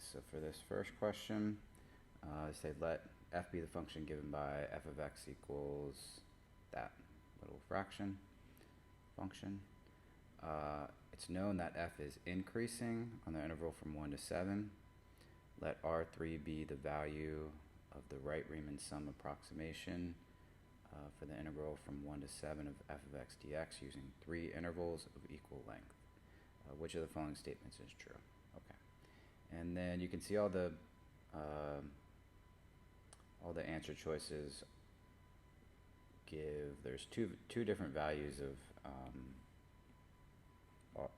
so for this first question, say let f be the function given by f of x equals that little fraction function. It's known that f is increasing on the interval from 1 to 7. Let R3 be the value of the right-Riemann sum approximation for the integral from 1 to 7 of f of x dx using 3 intervals of equal length. Which of the following statements is true? Okay. And then you can see all the answer choices give, there's two different values of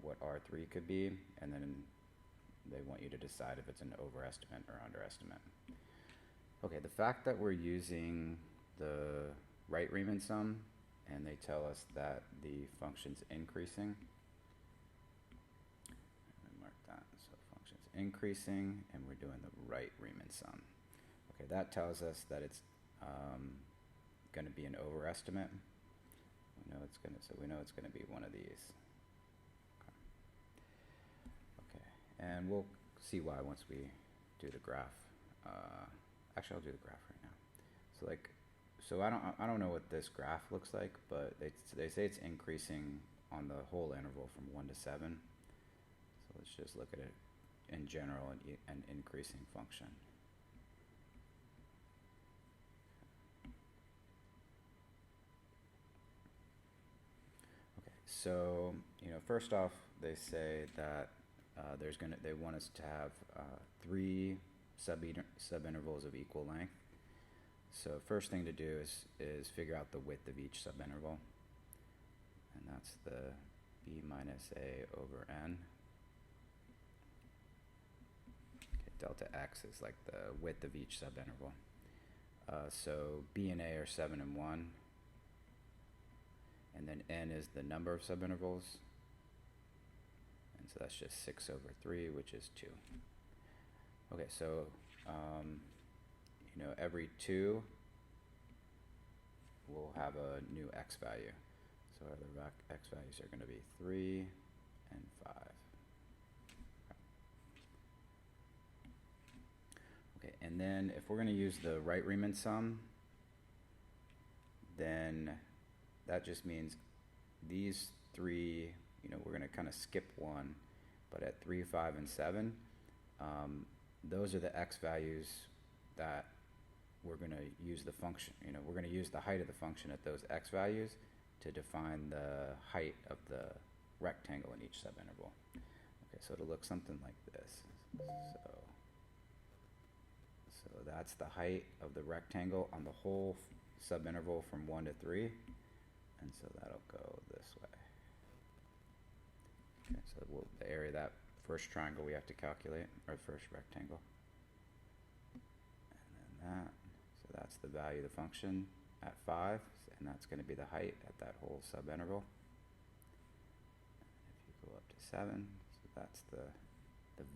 what R3 could be, and then they want you to decide if it's an overestimate or underestimate. Okay, the fact that we're using the right Riemann sum and they tell us that the function's increasing, let me mark that, so function's increasing and we're doing the right Riemann sum. Okay, that tells us that it's going to be an overestimate. We know it's going to, so we know it's going to be one of these. Okay, and we'll see why once we do the graph. Actually, I'll do the graph right now. So so I don't know what this graph looks like, but they say it's increasing on the whole interval from 1 to 7. So let's just look at it in general, an increasing function. Okay, so first off, they say that they want us to have 3 subintervals of equal length. So first thing to do is figure out the width of each subinterval, and that's the b minus a over n. Okay, delta x is like the width of each subinterval. So b and a are 7 and 1, and then n is the number of subintervals, and so that's just 6 over 3, which is 2. Okay, so every 2 we'll have a new x value. So the x values are going to be 3 and 5. Okay, and then if we're going to use the right Riemann sum, then that just means these 3, we're going to kind of skip 1, but at 3, 5, and 7, those are the x values that we're going to use the function, we're going to use the height of the function at those x values to define the height of the rectangle in each subinterval. Okay, so it'll look something like this. So that's the height of the rectangle on the whole subinterval from 1 to 3, and so that'll go this way. Okay, so the area of that first triangle we have to calculate, or first rectangle. And then that, so that's the value of the function at 5, and that's going to be the height at that whole subinterval. If you go up to 7, so that's the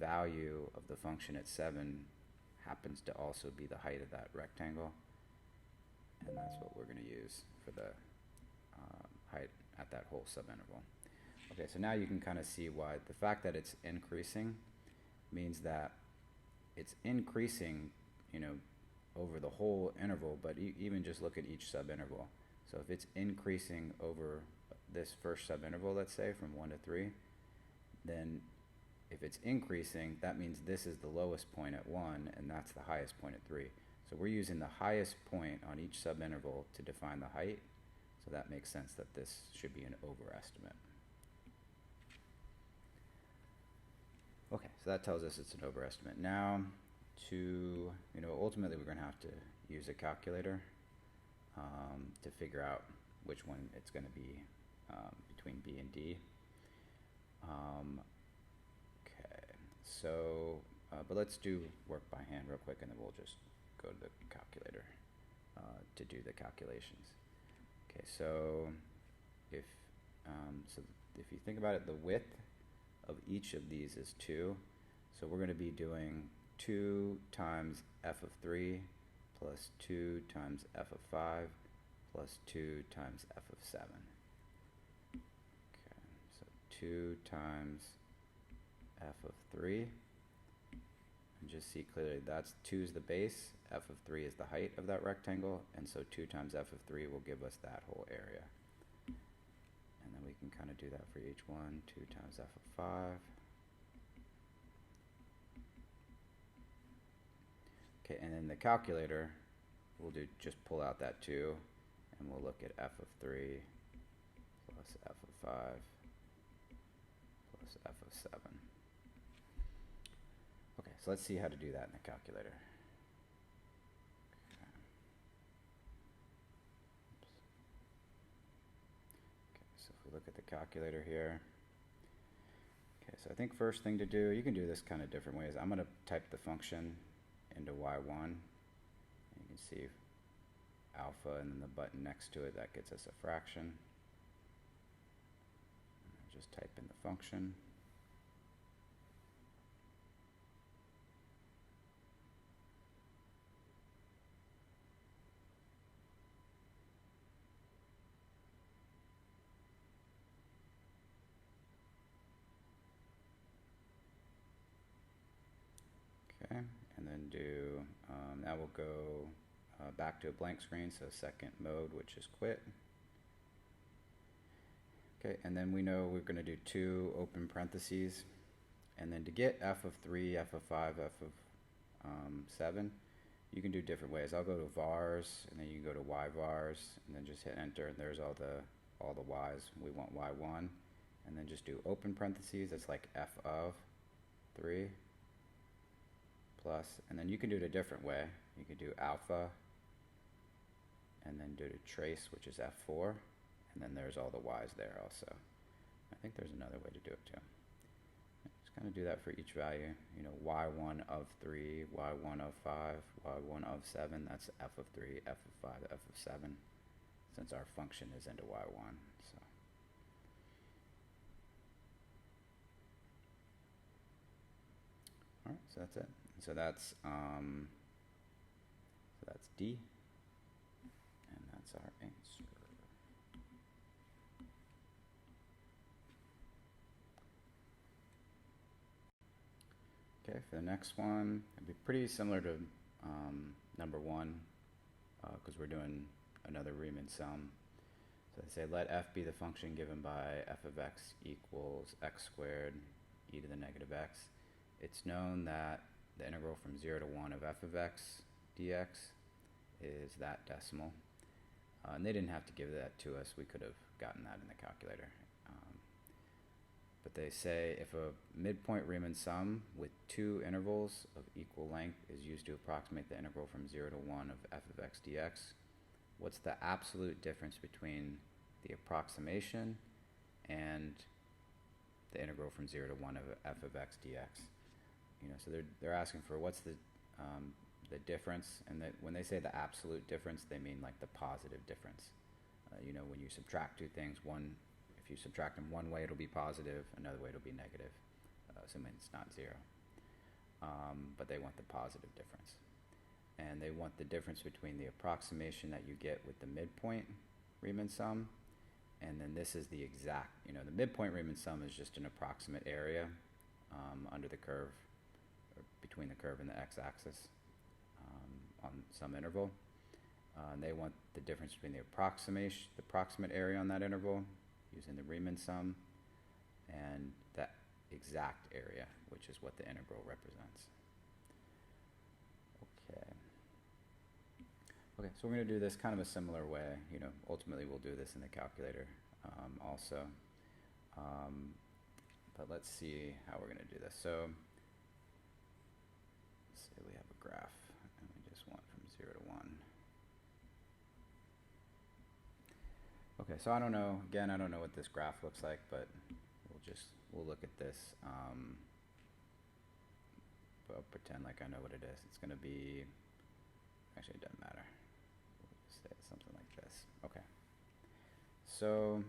value of the function at 7 happens to also be the height of that rectangle, and that's what we're going to use for the height at that whole subinterval. Okay, so now you can kind of see why the fact that it's increasing means that it's increasing, over the whole interval, but even just look at each subinterval. So if it's increasing over this first subinterval, let's say from 1 to 3, then if it's increasing, that means this is the lowest point at 1, and that's the highest point at 3. So we're using the highest point on each subinterval to define the height, so that makes sense that this should be an overestimate. Okay, so that tells us it's an overestimate. Now, ultimately we're going to have to use a calculator to figure out which one it's going to be between B and D. Okay, so, but let's do work by hand real quick, and then we'll just go to the calculator to do the calculations. Okay, so if you think about it, the width of each of these is 2, so we're going to be doing 2 times f of 3 plus 2 times f of 5 plus 2 times f of 7. Okay, so 2 times f of 3, just see clearly that's 2 is the base, f of 3 is the height of that rectangle, and so 2 times f of 3 will give us that whole area. And then we can kind of do that for each one. 2 times f of 5. Okay, and in the calculator, we'll just pull out that 2, and we'll look at f of 3 plus f of 5 plus f of 7. Okay, so let's see how to do that in the calculator. Okay, so if we look at the calculator here, okay, so I think first thing to do, you can do this kind of different ways. I'm going to type the function into y1. You can see alpha and then the button next to it, that gets us a fraction. Just type in the function. Okay, and then do, now we'll go back to a blank screen, so second mode, which is quit. Okay, and then we know we're going to do 2 open parentheses, and then to get f of 3, f of 5, f of 7, you can do different ways. I'll go to vars, and then you can go to y vars, and then just hit enter, and there's all the y's. We want y1, and then just do open parentheses. That's like f of 3 plus, and then you can do it a different way. You can do alpha, and then do the trace, which is f4, and then there's all the y's there also. I think there's another way to do it too. Just kind of do that for each value. You know, y1 of 3, y1 of 5, y1 of 7, that's f of 3, f of 5, f of 7, since our function is into y1. So. All right, so that's it. So that's D, and that's our answer. Okay, for the next one, it'd be pretty similar to number 1, because we're doing another Riemann sum. So they say let f be the function given by f of x equals x squared e to the negative x. It's known that the integral from 0 to 1 of f of x dx is that decimal. And they didn't have to give that to us. We could have gotten that in the calculator. But they say if a midpoint Riemann sum with 2 intervals of equal length is used to approximate the integral from 0 to 1 of f of x dx, what's the absolute difference between the approximation and the integral from 0 to 1 of f of x dx? You know, so they're asking for what's the difference, and that when they say the absolute difference, they mean like the positive difference. You know, when you subtract 2 things, if you subtract them one way, it'll be positive, another way it'll be negative, assuming it's not 0. But they want the positive difference. And they want the difference between the approximation that you get with the midpoint Riemann sum, and then this is the exact, you know, the midpoint Riemann sum is just an approximate area under the curve, or between the curve and the x-axis on some interval. And they want the difference between the approximate area on that interval using the Riemann sum and that exact area, which is what the integral represents. Okay, so we're going to do this kind of a similar way. You know, ultimately we'll do this in the calculator also. But let's see how we're going to do this. So, let's say we have a graph, and we just want from 0 to 1. Okay, so I don't know, again, I don't know what this graph looks like, but we'll look at this. But I'll pretend like I know what it is. It's going to be, actually it doesn't matter. We'll just say something like this. Okay. So,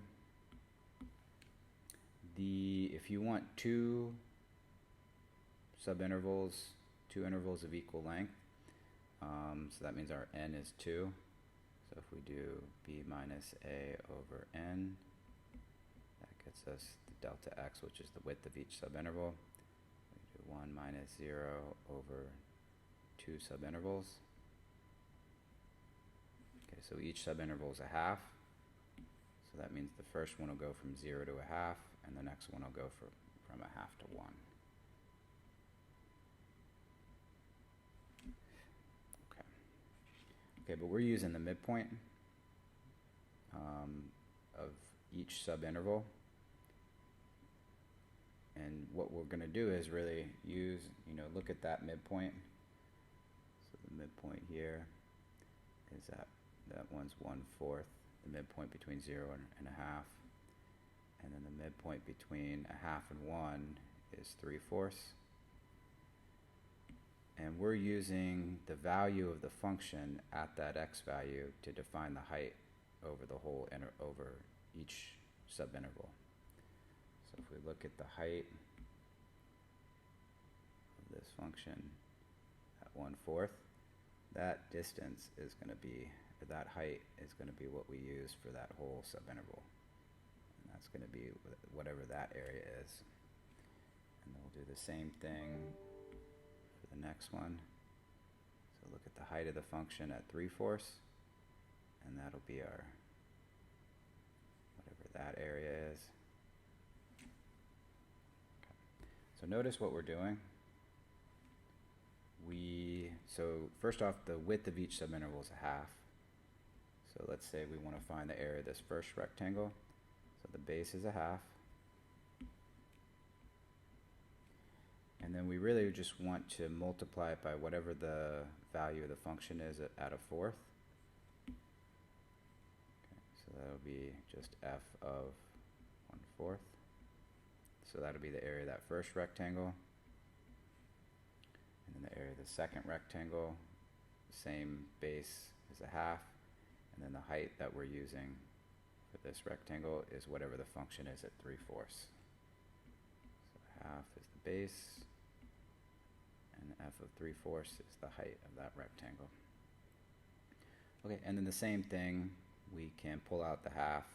if you want 2 subintervals, 2 intervals of equal length, so that means our n is 2. So if we do b minus a over n, that gets us the delta x, which is the width of each subinterval. We do 1 minus 0 over 2 subintervals. Okay, so each subinterval is a half. So that means the first one will go from 0 to a half, and the next one will go from a half to 1. Okay. Okay, but we're using the midpoint of each subinterval. And what we're going to do is really use, look at that midpoint. So the midpoint here is that one's 1/4, the midpoint between 0 and a half. And then the midpoint between a half and 1 is 3/4. And we're using the value of the function at that x value to define the height over the whole over each subinterval. So if we look at the height of this function at 1/4, that distance is going to be, or that height is going to be what we use for that whole subinterval. And that's going to be whatever that area is. And we'll do the same thing for the next one. So look at the height of the function at 3/4, and that'll be our, whatever that area is. So notice what we're doing. So first off, the width of each subinterval is a half. So let's say we want to find the area of this first rectangle. So the base is a half. And then we really just want to multiply it by whatever the value of the function is at a 4th. Okay, so that'll be just f of 1/4. So that'll be the area of that first rectangle. And then the area of the second rectangle, same base is a half. And then the height that we're using for this rectangle is whatever the function is at 3/4. So half is the base, and f of 3/4 is the height of that rectangle. Okay, and then the same thing, we can pull out the half,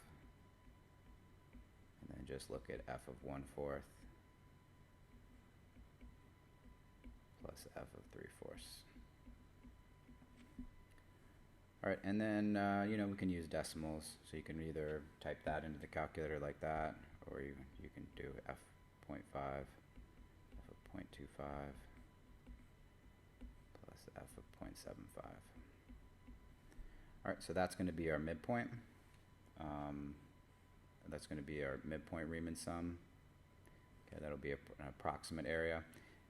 and then just look at f of 1/4 plus f of 3/4. All right, and then, we can use decimals. So you can either type that into the calculator like that, or you can do f.5, f of 0.25, plus f of 0.75. All right, so that's going to be our midpoint. That's going to be our midpoint Riemann sum. Okay, that'll be an approximate area.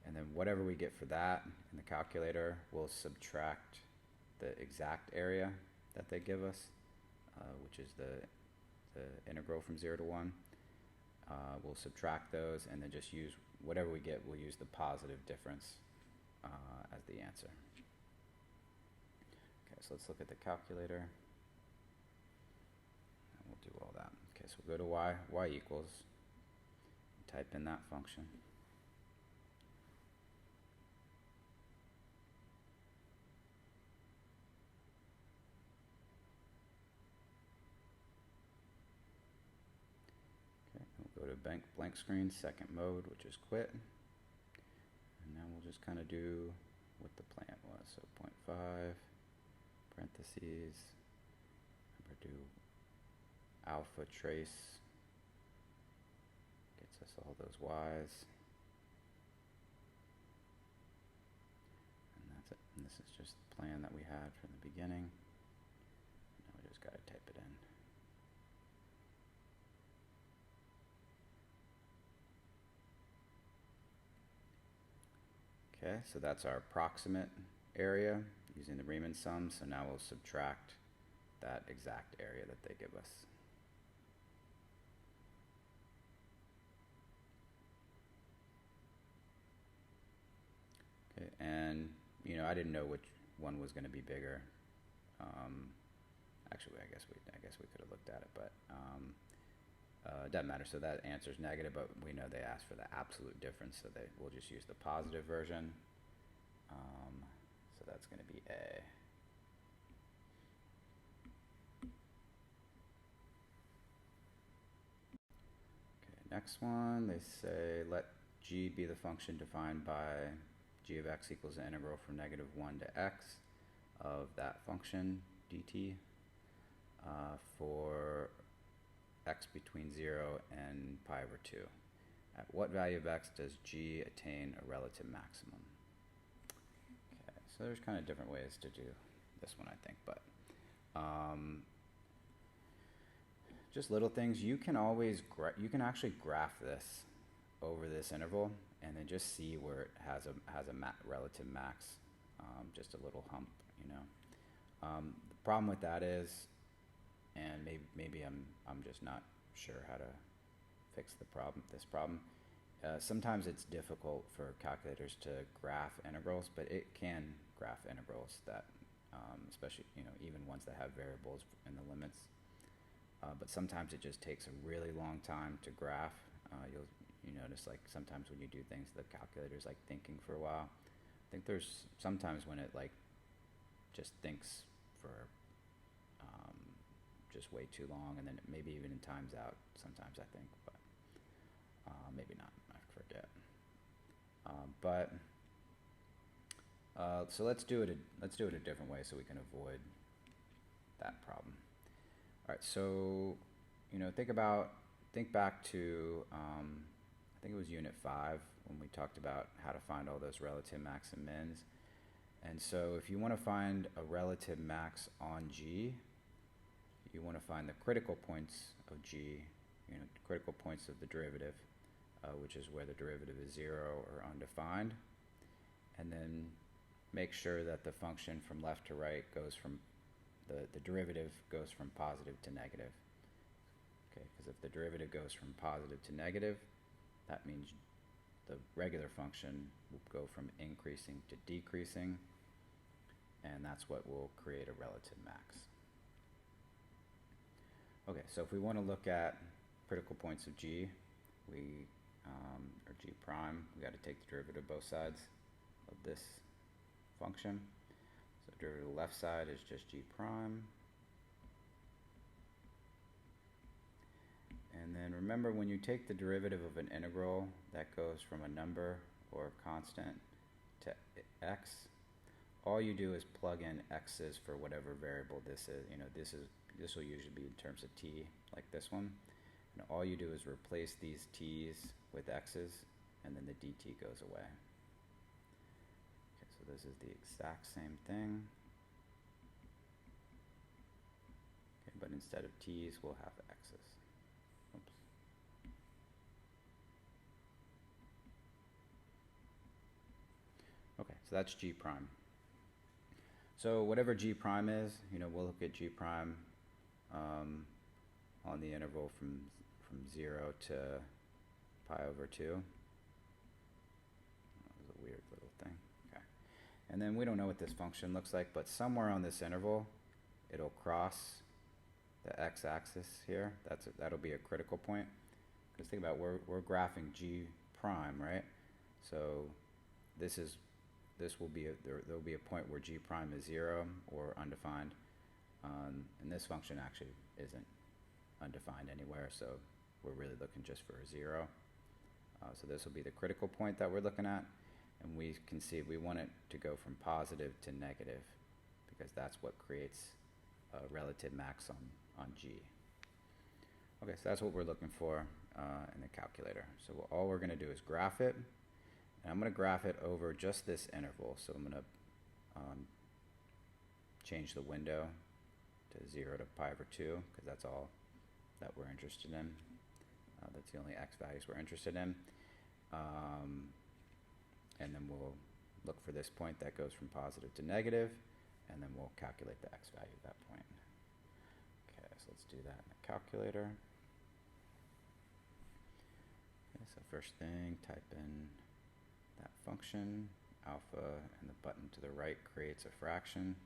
And then whatever we get for that in the calculator, we'll subtract the exact area that they give us, which is the integral from 0 to 1. We'll subtract those and then just use whatever we get, we'll use the positive difference as the answer. Okay, so let's look at the calculator. And we'll do all that. Okay, so we'll go to y equals, type in that function. Go to blank screen, second mode, which is quit. And now we'll just kind of do what the plan was. So 0.5, parentheses, remember do alpha trace, gets us all those y's. And that's it. And this is just the plan that we had from the beginning. Now we just got to type it in. Okay, so that's our approximate area using the Riemann sum. So now we'll subtract that exact area that they give us. Okay, and I didn't know which one was going to be bigger. Actually, I guess we could have looked at it, but it doesn't matter. So that answer is negative, but we know they asked for the absolute difference, so we'll just use the positive version. So that's going to be A. Okay, next one, they say let g be the function defined by g of x equals the integral from -1 to x of that function dt for x between 0 and pi over 2. At what value of x does g attain a relative maximum? Okay, so there's kind of different ways to do this one, I think, but just little things. You can always you can actually graph this over this interval and then just see where it has a relative max, just a little hump, you know. The problem with that is, and maybe I'm just not sure how to fix this problem. Sometimes it's difficult for calculators to graph integrals, but it can graph integrals that, especially, you know, even ones that have variables in the limits. But sometimes it just takes a really long time to graph. You notice, like, sometimes when you do things, the calculator's like thinking for a while. I think there's sometimes when it like just thinks for just way too long, and then it maybe even times out sometimes, I think, but maybe not, I forget. So let's do it a different way so we can avoid that problem. All right, so, you know, think back to I think it was Unit 5 when we talked about how to find all those relative max and mins. And so if you want to find a relative max on G, you want to find the critical points of G, you know, critical points of the derivative, which is where the derivative is 0 or undefined. And then make sure that the function from left to right goes from, the derivative goes from positive to negative. Okay, because if the derivative goes from positive to negative, that means the regular function will go from increasing to decreasing, and that's what will create a relative max. Okay, so if we want to look at critical points of G, or G prime, we got to take the derivative of both sides of this function. So the derivative of the left side is just G prime. And then remember, when you take the derivative of an integral that goes from a number or a constant to x, all you do is plug in x's for whatever variable this is. You know, this will usually be in terms of t, like this one. And all you do is replace these t's with x's, and then the dt goes away. Okay, so this is the exact same thing. Okay, but instead of t's, we'll have x's. Oops. Okay, so that's G prime. So whatever G prime is, you know, we'll look at G prime on the interval from 0 to pi over 2. That was a weird little thing. Okay. And then we don't know what this function looks like, but somewhere on this interval, it'll cross the x-axis here. That'll be a critical point. Because think about, we're graphing G prime, right? So there'll be a point where G prime is 0 or undefined, and this function actually isn't undefined anywhere, so we're really looking just for a 0. So this will be the critical point that we're looking at, and we can see we want it to go from positive to negative, because that's what creates a relative max on G. Okay, so that's what we're looking for in the calculator. So all we're going to do is graph it. And I'm going to graph it over just this interval. So I'm going to change the window to 0 to pi over 2, because that's all that we're interested in. That's the only x values we're interested in. And then we'll look for this point that goes from positive to negative, and then we'll calculate the x value at that point. Okay, so let's do that in the calculator. Okay, so first thing, type in that function, alpha, and the button to the right creates a fraction.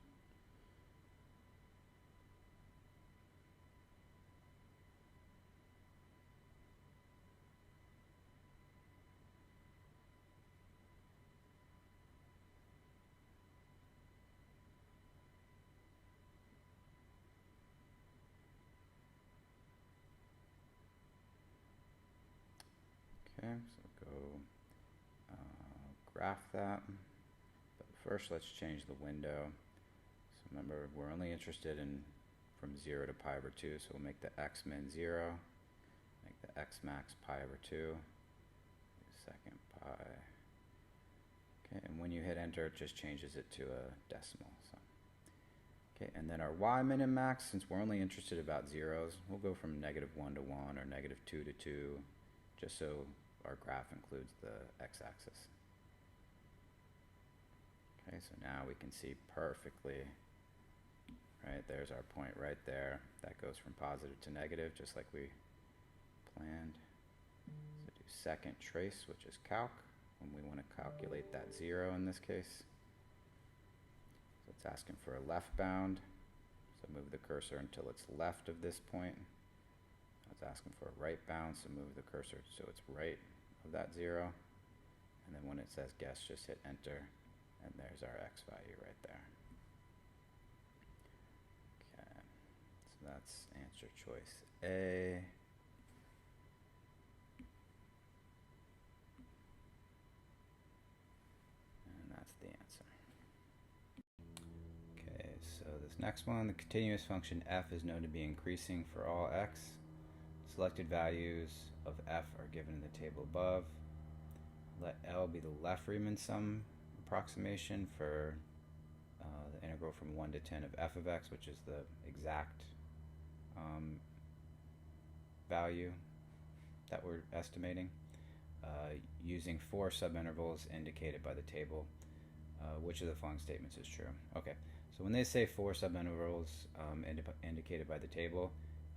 Okay, so go graph that. But first, let's change the window. So remember, we're only interested in from 0 to pi over 2, so we'll make the x min 0, make the x max pi over 2, second pi. Okay, and when you hit enter, it just changes it to a decimal. So. Okay, and then our y min and max, since we're only interested about zeros, we'll go from -1 to 1 or -2 to 2, just so our graph includes the x-axis. Okay, so now we can see perfectly, right, there's our point right there. That goes from positive to negative, just like we planned. So do second trace, which is calc, when we want to calculate that 0 in this case. So it's asking for a left bound, so move the cursor until it's left of this point. It's asking for a right bound, so move the cursor so it's right of that 0. And then when it says guess, just hit enter, and there's our x value right there. Okay, so that's answer choice A. And that's the answer. Okay, so this next one, the continuous function f is known to be increasing for all x. Selected values of f are given in the table above. Let L be the left Riemann sum approximation for the integral from 1 to 10 of f of x, which is the exact value that we're estimating, using 4 subintervals indicated by the table. Which of the following statements is true? Okay, so when they say 4 subintervals indicated by the table,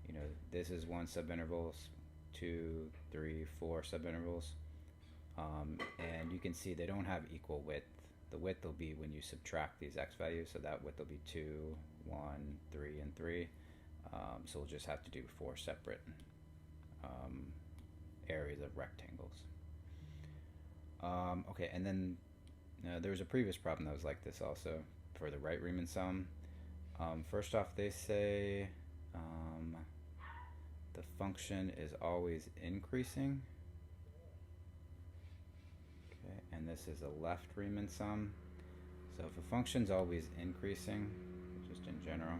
you know, this is 1 subinterval, 2, 3, 4 subintervals. And you can see they don't have equal width. The width will be when you subtract these x values, so that width will be 2, 1, 3, and 3. So we'll just have to do 4 separate areas of rectangles. Okay, and then there was a previous problem that was like this also for the right Riemann sum. First off, they say the function is always increasing. Okay, and this is a left Riemann sum. So if a function's always increasing, just in general,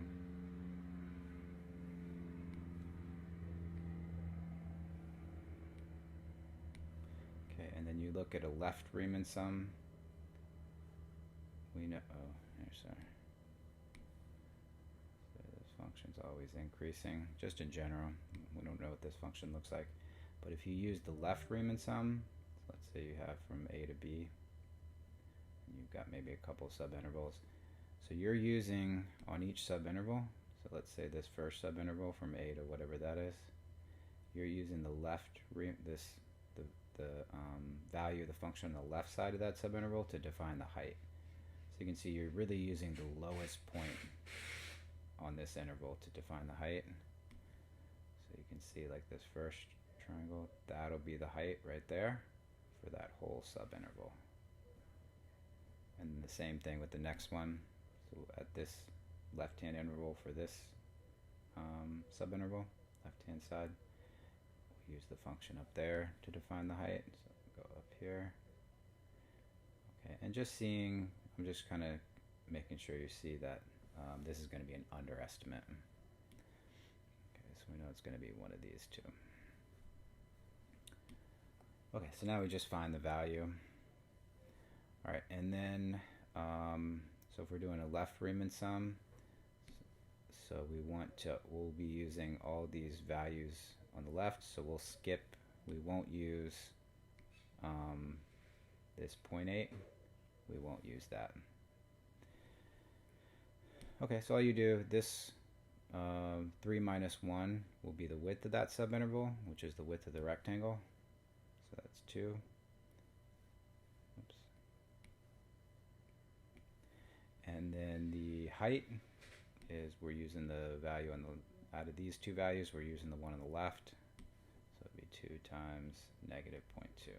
okay, and then you look at a left Riemann sum, we know, oh, here, sorry. So this function's always increasing, just in general. We don't know what this function looks like. But if you use the left Riemann sum, so let's say you have from A to B, and you've got maybe a couple subintervals. So you're using on each subinterval, so let's say this first subinterval from A to whatever that is, you're using the left, the value of the function on the left side of that subinterval to define the height. So you can see you're really using the lowest point on this interval to define the height. So you can see like this first triangle, that'll be the height right there for that whole subinterval. And the same thing with the next one. So at this left-hand interval for this subinterval, left-hand side, we'll use the function up there to define the height. So go up here. Okay, and just seeing, I'm just kind of making sure you see that this is going to be an underestimate. Okay, so we know it's going to be one of these two. Okay, so now we just find the value. All right, and then, so if we're doing a left Riemann sum, so we'll be using all these values on the left, so we'll skip, we won't use this 0.8, we won't use that. Okay, so all you do, this 3 minus 1 will be the width of that subinterval, which is the width of the rectangle. So that's 2. Oops. And then the height is, we're using the value on the, out of these two values, we're using the one on the left. So it'd be 2 times negative 0.2.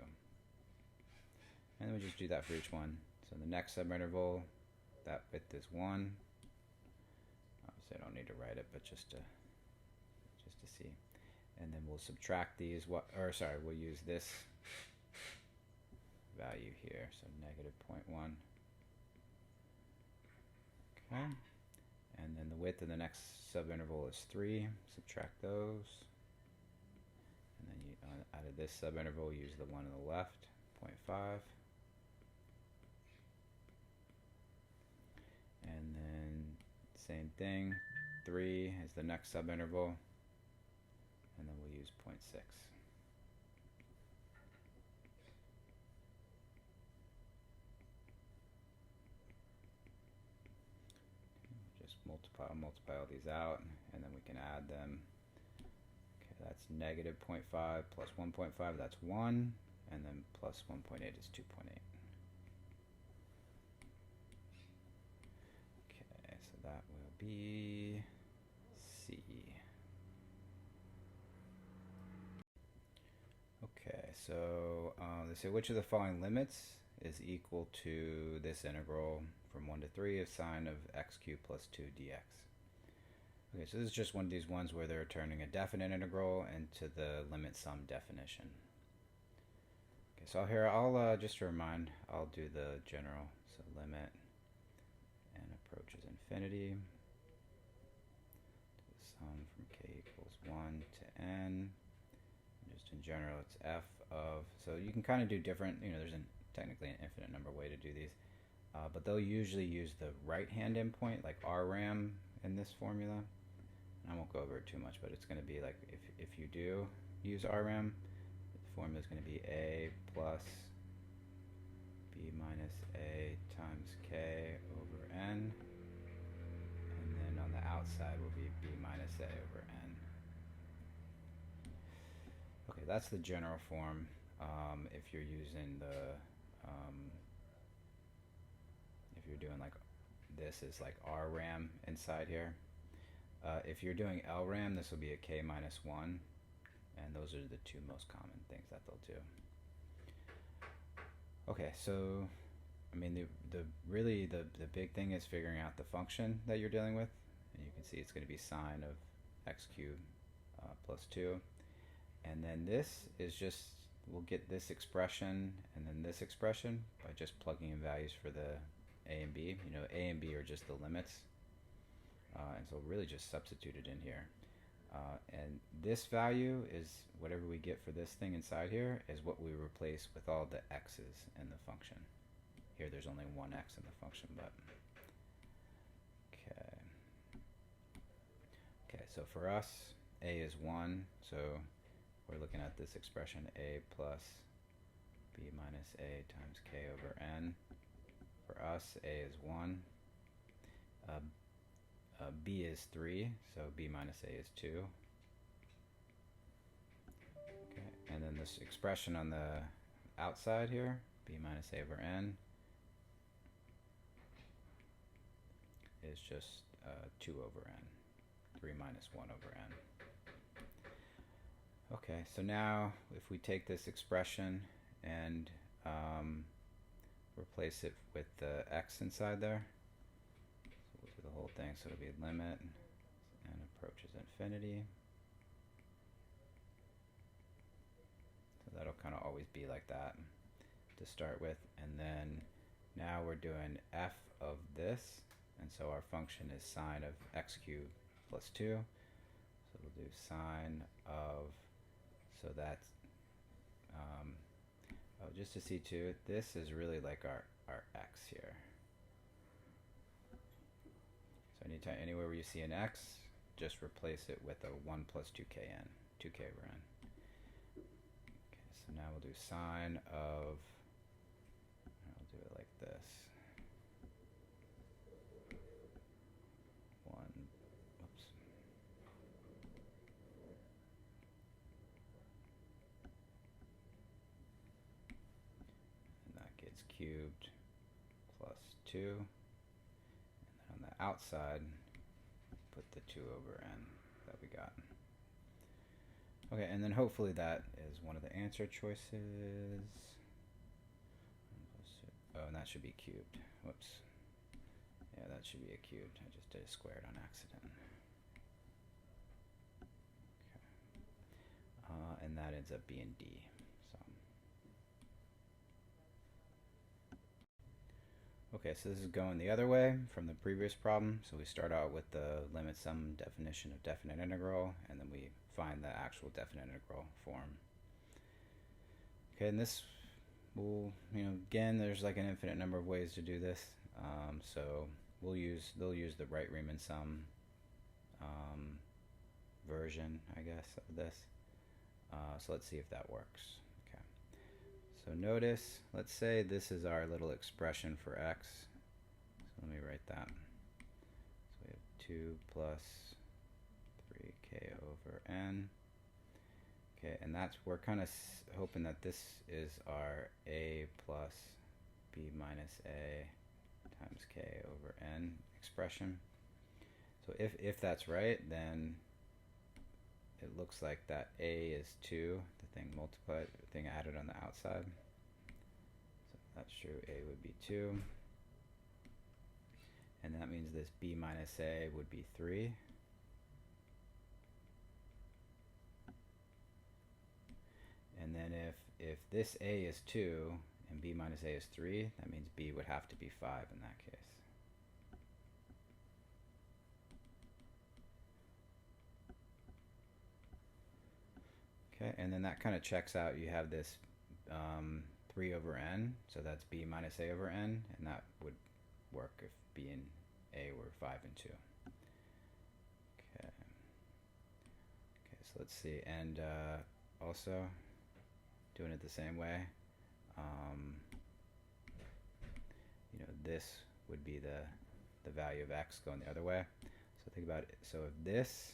And then we just do that for each one. So the next subinterval, that width is 1. Obviously I don't need to write it, but just to see. And then we'll subtract these, we'll use this value here, so negative 0.1. Okay, and then the width of the next subinterval is 3. Subtract those, and then you, out of this subinterval, use the one on the left, 0.5. And then same thing, 3 is the next subinterval, and then we'll use 0.6. Just multiply all these out, and then we can add them. Okay, that's negative 0.5 plus 1.5, that's 1, and then plus 1.8 is 2.8. Okay, so that will be C. Okay, so they say which of the following limits is equal to this integral from 1 to 3 of sine of x cubed plus 2 dx. Okay, so this is just one of these ones where they're turning a definite integral into the limit sum definition. Okay, so here I'll just to remind, I'll do the general. So limit n approaches infinity to the sum from k equals 1 to n. Just in general, it's f of, so you can kind of do different, there's technically an infinite number way to do these, but they'll usually use the right hand endpoint, like RRAM in this formula. I won't go over it too much, but it's going to be like, if you do use RRAM, the formula is going to be a plus b minus a times k over n, and then on the outside will be b minus a over n. Okay, that's the general form. If you're using the, if you're doing like, this is like RRAM inside here. If you're doing LRAM, this will be a k minus 1, and those are the two most common things that they'll do. Okay, so I mean the big thing is figuring out the function that you're dealing with, and you can see it's going to be sine of x cubed plus 2, and then this is just, we'll get this expression and then this expression by just plugging in values for the a and b. A and b are just the limits. And so really just substitute it in here. And this value is whatever we get for this thing inside here is what we replace with all the x's in the function. Here there's only one x in the function, but okay. Okay, so for us, a is 1, so we're looking at this expression a plus b minus a times k over n. For us, a is 1. B is 3, so b minus a is 2. Okay, and then this expression on the outside here, b minus a over n, is just 2 over n, 3 minus 1 over n. Okay, so now if we take this expression and replace it with the x inside there, the whole thing, so it'll be limit n approaches infinity. So that'll kind of always be like that to start with, and then now we're doing f of this, and so our function is sine of x cubed plus 2. So we'll do sine of, so that's just to see too, this is really like our x here. So anytime, anywhere where you see an x, just replace it with a 1 plus 2kn, 2k over n. Okay, so now we'll do sine of, I'll do it like this. 1, whoops. And that gets cubed plus 2. On the outside, put the 2 over n that we got. Okay, and then hopefully that is one of the answer choices. Oh, and that should be cubed. Whoops. Yeah, that should be a cubed. I just did a squared on accident. Okay. And that ends up being D. So Okay, so this is going the other way from the previous problem. So we start out with the limit sum definition of definite integral, and then we find the actual definite integral form. Okay, and this will, again, there's like an infinite number of ways to do this. So they'll use the Wright-Riemann sum version, I guess, of this. So let's see if that works. Okay. So notice, let's say this is our little expression for x. So let me write that. So we have 2 plus 3k over n. Okay, and we're kind of hoping that this is our a plus b minus a times k over n expression. So if that's right, then it looks like that a is 2, the thing multiplied, the thing added on the outside. So if that's true, a would be 2. And that means this b minus a would be 3. And then if this a is 2 and b minus a is 3, that means b would have to be 5 in that case. Okay, and then that kind of checks out. You have this 3 over n, so that's b minus a over n, and that would work if b and a were 5 and 2. Okay, so let's see, and also doing it the same way, this would be the value of x going the other way. So think about it. So if this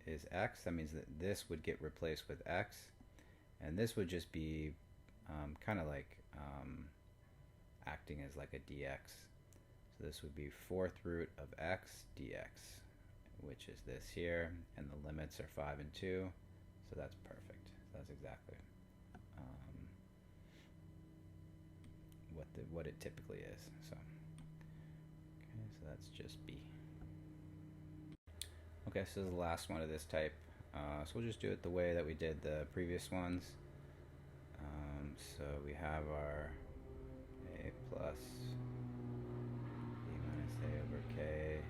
is x, that means that this would get replaced with x, and this would just be kind of like acting as like a dx. So this would be 4th root of x dx, which is this here, and the limits are 5 and 2, so that's perfect. That's exactly what it typically is. So okay, so that's just b. Okay, so this is the last one of this type. So we'll just do it the way that we did the previous ones. So we have our a plus b minus a over k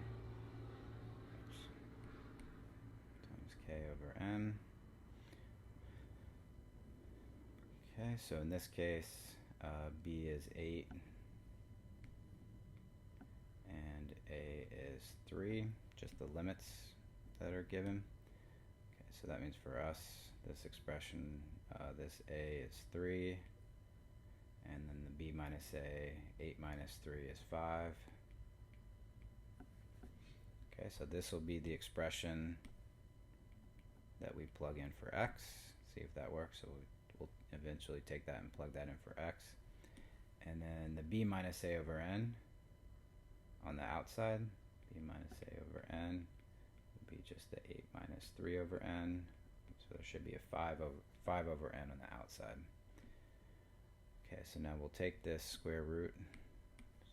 times k over n. Okay, so in this case, b is 8 and a is 3, just the limits that are given. Okay, so that means for us, this expression, this a is 3, and then the b minus a, 8 minus 3 is 5. Okay, so this will be the expression that we plug in for x. See if that works. So we'll eventually take that and plug that in for x. And then the b minus a over n on the outside, b minus a over n would be just the 8 minus 3 over n. So there should be a 5 over n on the outside. Okay, so now we'll take this square root.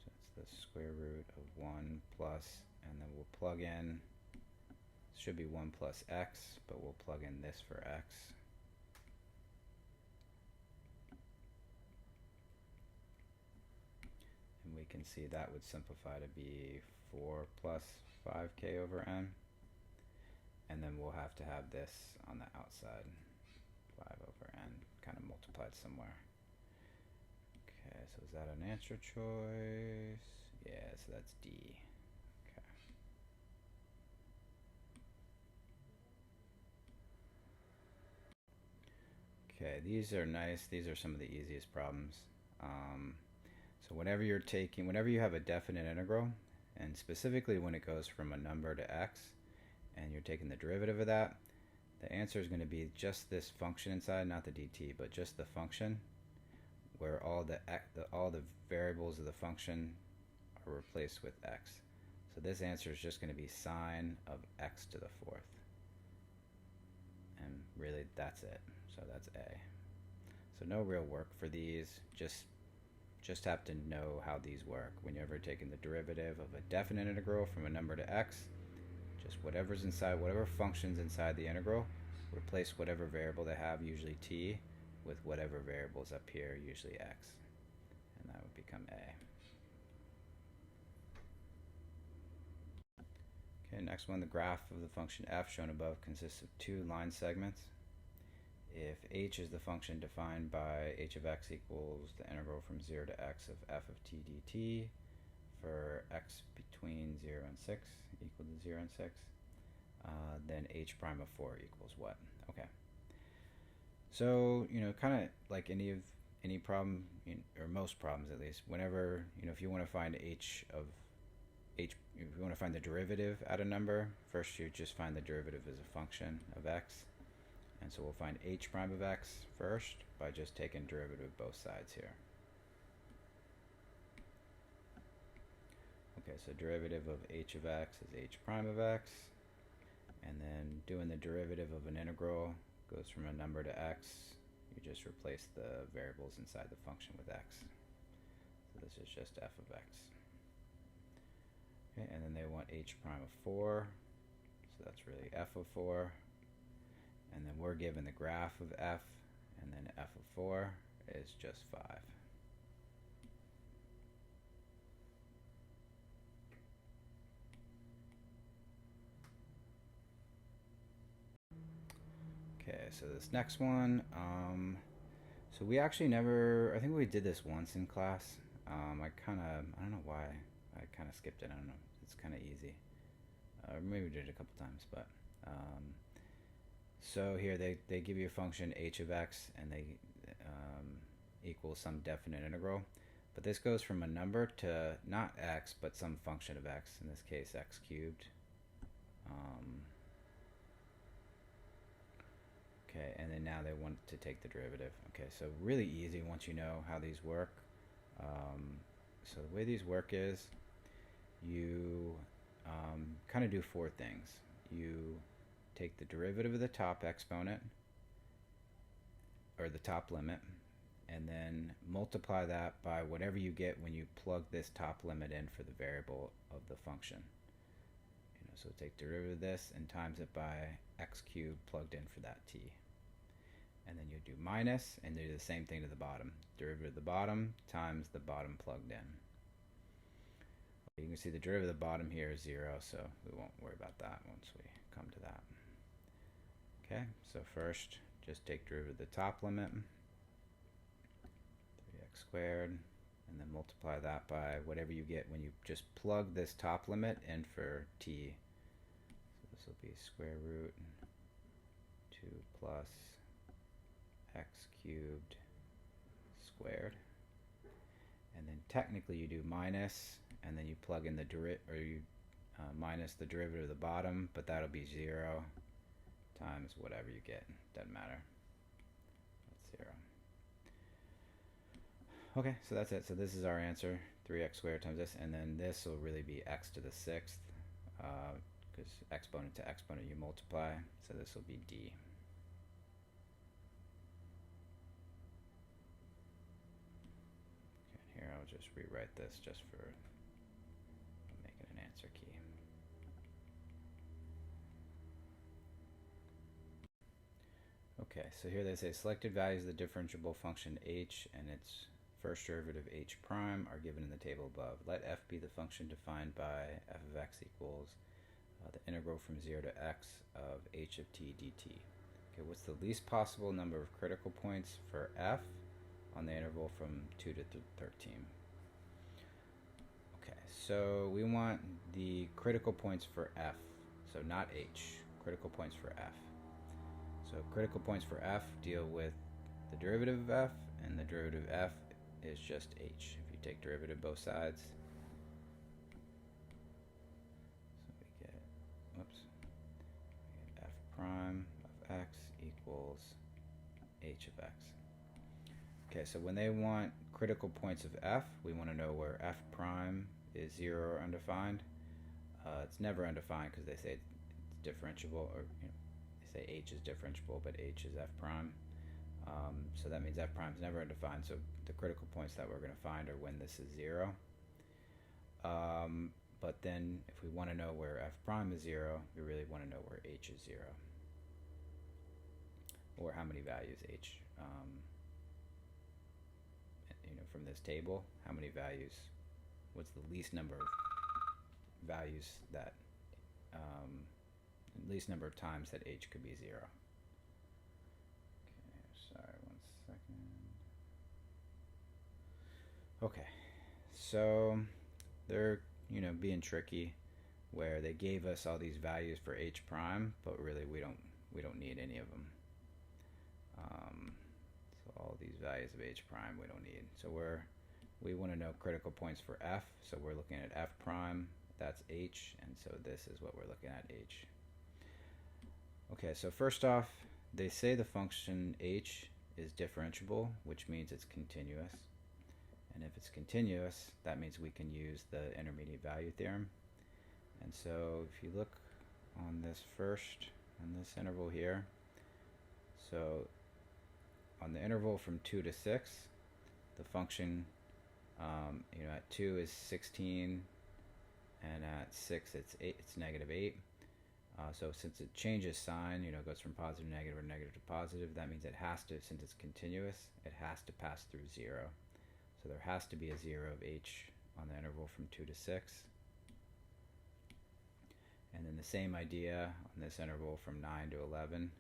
So it's the square root of 1 plus, and then we'll plug in, it should be 1 plus x, but we'll plug in this for x. And we can see that would simplify to be 4 plus 5k over n. And then we'll have to have this on the outside, 5 over n, kind of multiplied somewhere. Okay, so is that an answer choice? Yeah, so that's D. Okay, these are nice. These are some of the easiest problems. So whenever you have a definite integral, and specifically when it goes from a number to x, and you're taking the derivative of that, the answer is going to be just this function inside, not the dt, but just the function, where all the variables of the function are replaced with x. So this answer is just going to be sine of x to the 4th. And really, that's it. So that's A. So no real work for these. Just have to know how these work. When you're ever taking the derivative of a definite integral from a number to x, just whatever's inside, whatever function's inside the integral, replace whatever variable they have, usually t, with whatever variables up here, usually x. And that would become A. next one, the graph of the function f shown above consists of two line segments. If h is the function defined by h of x equals the integral from 0 to x of f of t dt for x between 0 and 6 equal to 0 and 6, then h prime of 4 equals what? Okay. So, kind of like any problem, or most problems at least, whenever, if you want to find if you want to find the derivative at a number, first you just find the derivative as a function of x. And so we'll find h prime of x first by just taking derivative of both sides here. Okay, so derivative of h of x is h prime of x. And then doing the derivative of an integral goes from a number to x. You just replace the variables inside the function with x. So this is just f of x. Okay, and then they want h prime of 4. So that's really f of 4. And then we're given the graph of f, and then f of 4 is just 5. Okay, so this next one, so we actually I think we did this once in class. I don't know why, I kind of skipped it, I don't know, it's kind of easy. Maybe we did it a couple times, but, so here they give you a function h of x, and they equals some definite integral. But this goes from a number to not x, but some function of x, in this case x cubed. Okay, and then now they want to take the derivative. Okay, so really easy once you know how these work. So the way these work is you kind of do 4 things. You take the derivative of the top exponent, or the top limit, and then multiply that by whatever you get when you plug this top limit in for the variable of the function. So take derivative of this and times it by x cubed plugged in for that t. And then you do minus and do the same thing to the bottom. Derivative of the bottom times the bottom plugged in. You can see the derivative of the bottom here is 0, so we won't worry about that once we come to that. Okay, so first just take derivative of the top limit, 3x squared, and then multiply that by whatever you get when you just plug this top limit in for t. So this will be square root 2 plus x cubed squared. And then technically you do minus, and then you plug in the minus the derivative of the bottom, but that'll be 0 times whatever you get. Doesn't matter. That's 0. Okay, so that's it. So this is our answer, 3x squared times this, and then this will really be x to the 6th, because exponent to exponent you multiply, so this will be d. Okay, here I'll just rewrite this just for making an answer key. Okay, so here they say selected values of the differentiable function h and its first derivative h prime are given in the table above. Let f be the function defined by f of x equals the integral from 0 to x of h of t dt. Okay, what's the least possible number of critical points for f on the interval from 2 to 13? Okay, so we want the critical points for f, so not h, critical points for f. So critical points for f deal with the derivative of f, and the derivative of f is just h. If you take derivative both sides, so we get, f prime of x equals h of x. Okay, so when they want critical points of f, we want to know where f prime is 0 or undefined. It's never undefined because they say it's differentiable, or they say h is differentiable, but h is f prime. So that means f prime is never undefined. So the critical points that we're going to find are when this is 0. But then if we want to know where f prime is 0, we really want to know where h is 0. Or how many values h, from this table, how many values, what's the least number of values that at least number of times that h could be 0. Okay, sorry, 1 second. Okay, so they're, being tricky, where they gave us all these values for h prime, but really we don't need any of them. So all these values of h prime we don't need. So we want to know critical points for f, so we're looking at f prime, that's h, and so this is what we're looking at, h. Okay, so first off, they say the function h is differentiable, which means it's continuous. And if it's continuous, that means we can use the intermediate value theorem. And so if you look on this interval here, so on the interval from 2 to 6, the function, at 2 is 16, and at 6 it's negative 8. So since it changes sign, goes from positive to negative or negative to positive, that means it has to, since it's continuous, it has to pass through 0. So there has to be a 0 of h on the interval from 2 to 6. And then the same idea on this interval from 9 to 11.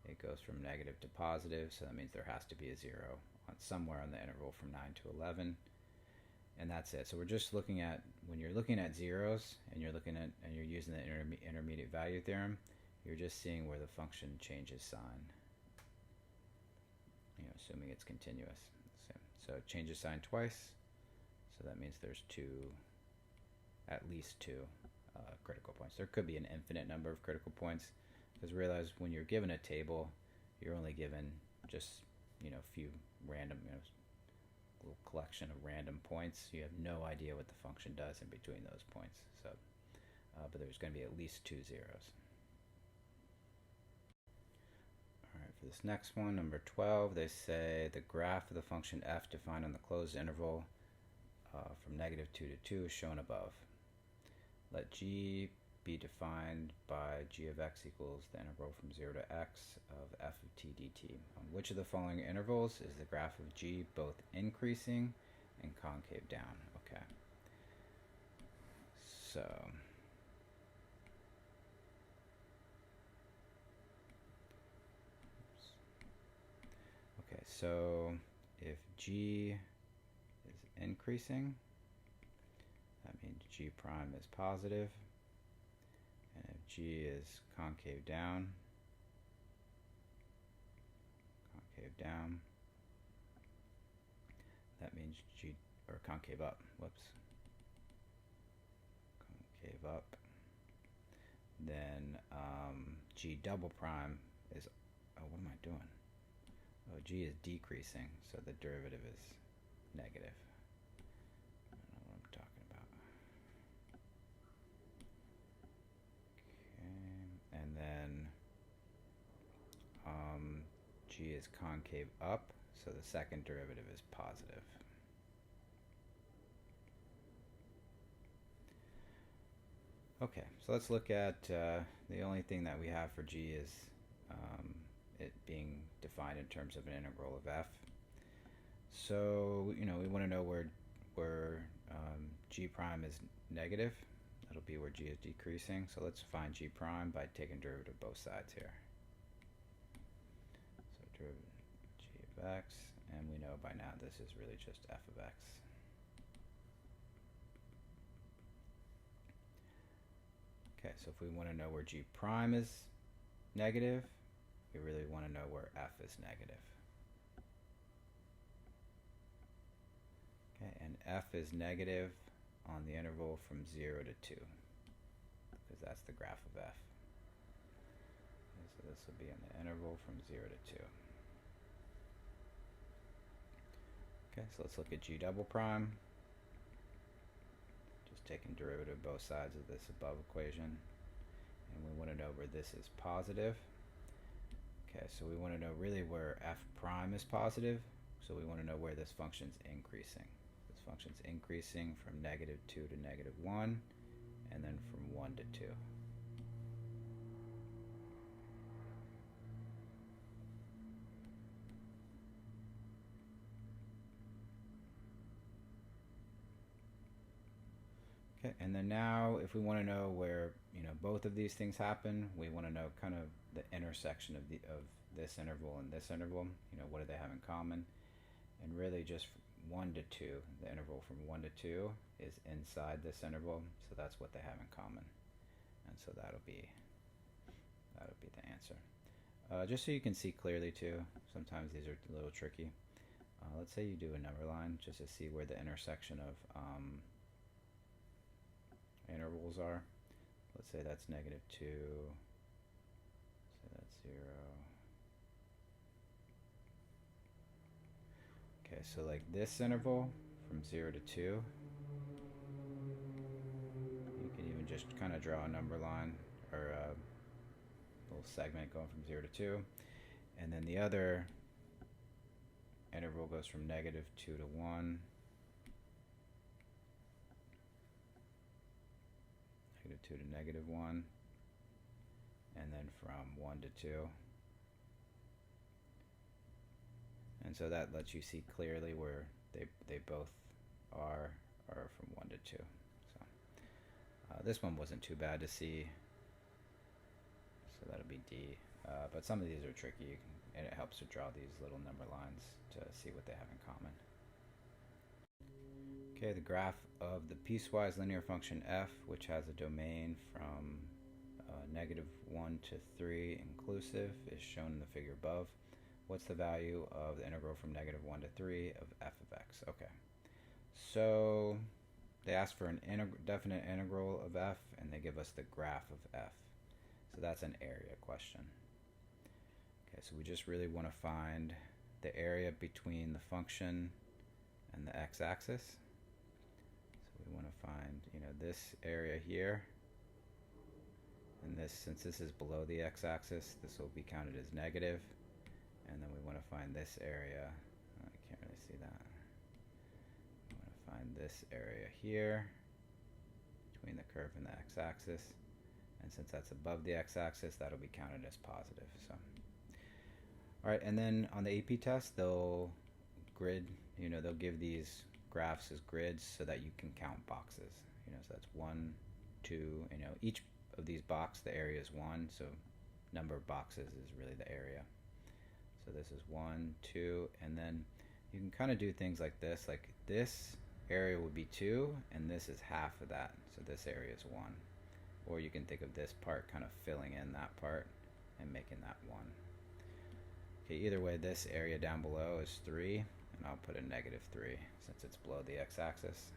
It goes from negative to positive, so that means there has to be a 0 on somewhere on the interval from 9 to 11. And that's it. So we're just looking at, when you're looking at zeros and you're using the intermediate value theorem, you're just seeing where the function changes sign, assuming it's continuous. So it changes sign twice, so that means there's at least two critical points. There could be an infinite number of critical points, because realize when you're given a table, you're only given just a few random, little collection of random points. You have no idea what the function does in between those points. So, but there's going to be at least 2 zeros. Alright, for this next one, number 12, they say the graph of the function f defined on the closed interval from negative 2 to 2 is shown above. Let g be defined by g of x equals the interval from 0 to x of f of t dt. On which of the following intervals is the graph of g both increasing and concave down? Okay. So so if g is increasing, that means g prime is positive, and if g is concave down, that means g, or concave up, concave up, then g double prime is, what am I doing? Oh, g is decreasing, so the derivative is negative. I don't know what I'm talking about. Okay, and then g is concave up, so the second derivative is positive. Okay, so let's look at the only thing that we have for g is it being defined in terms of an integral of f. So we want to know where g prime is negative. That'll be where g is decreasing. So let's find g prime by taking derivative of both sides here. So derivative g of x, and we know by now this is really just f of x. Okay, so if we want to know where g prime is negative, we really want to know where f is negative. Okay, and f is negative on the interval from 0 to 2, because that's the graph of f. Okay, so this will be in the interval from 0 to 2. Okay, so let's look at g double prime. Just taking derivative of both sides of this above equation. And we want to know where this is positive. Okay, so we want to know really where f prime is positive. So we want to know where this function's increasing. This function's increasing from negative 2 to negative 1, and then from 1 to 2. Okay, and then now if we want to know where, you know, both of these things happen, we want to know kind of the intersection of this interval and this interval. You know, what do they have in common? And really just 1 to 2, the interval from 1 to 2 is inside this interval, so that's what they have in common. And so that'll be the answer. Just so you can see clearly too, sometimes these are a little tricky. Let's say you do a number line just to see where the intersection of intervals are. Let's say that's -2, so that's 0. Okay, so like this interval from 0 to 2, you can even just kind of draw a number line or a little segment going from 0 to 2, and then the other interval goes from -2 to 1, -2 to -1, and then from 1 to 2. And so that lets you see clearly where they both are from 1 to 2. So this one wasn't too bad to see, so that'll be D. But some of these are tricky, and it helps to draw these little number lines to see what they have in common. Okay, the graph of the piecewise linear function f, which has a domain from -1 to 3 inclusive, is shown in the figure above. What's the value of the integral from -1 to 3 of f of x? Okay, so they ask for an definite integral of f, and they give us the graph of f. So that's an area question. Okay, so we just really want to find the area between the function and the x-axis. So we want to find, you know, this area here, and this, since this is below the x-axis, this will be counted as negative. And then we want to find this area. I can't really see that. We want to find this area here between the curve and the x-axis. And since that's above the x-axis, that'll be counted as positive. So, all right, and then on the AP test, they'll grid, you know, they'll give these graphs as grids so that you can count boxes. You know, so that's 1, 2, you know, each of these boxes, the area is 1, so number of boxes is really the area. So this is 1, 2, and then you can kind of do things like this area would be 2, and this is half of that, so this area is 1. Or you can think of this part kind of filling in that part and making that 1. Okay, either way, this area down below is 3, and I'll put a -3 since it's below the x-axis.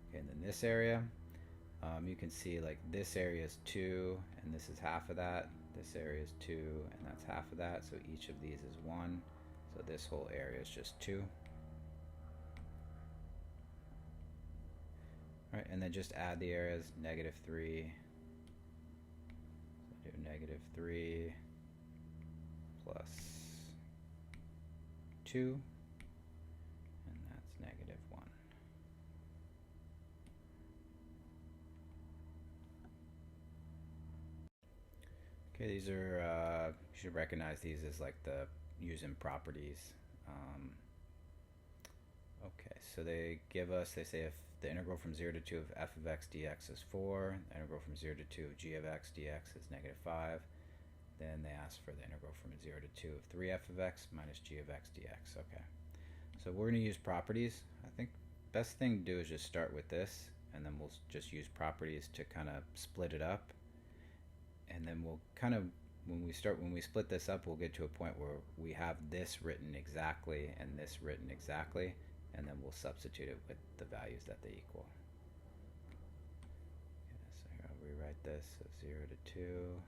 Okay, and then this area, you can see like this area is 2, and this is half of that. This area is 2, and that's half of that, so each of these is 1. So this whole area is just 2. All right, and then just add the areas, -3. So do -3 plus 2, and that's -1. Okay, these are, you should recognize these as like the using properties. Okay, so they give us, they say if the integral from 0 to 2 of f of x dx is 4, the integral from 0 to 2 of g of x dx is -5, then they ask for the integral from 0 to 2 of 3f of x minus g of x dx. Okay, so we're going to use properties. I think best thing to do is just start with this, and then we'll just use properties to kind of split it up. And then we'll kind of, when we split this up, we'll get to a point where we have this written exactly and this written exactly, and then we'll substitute it with the values that they equal. Okay, so here I'll rewrite this, so 0 to 2.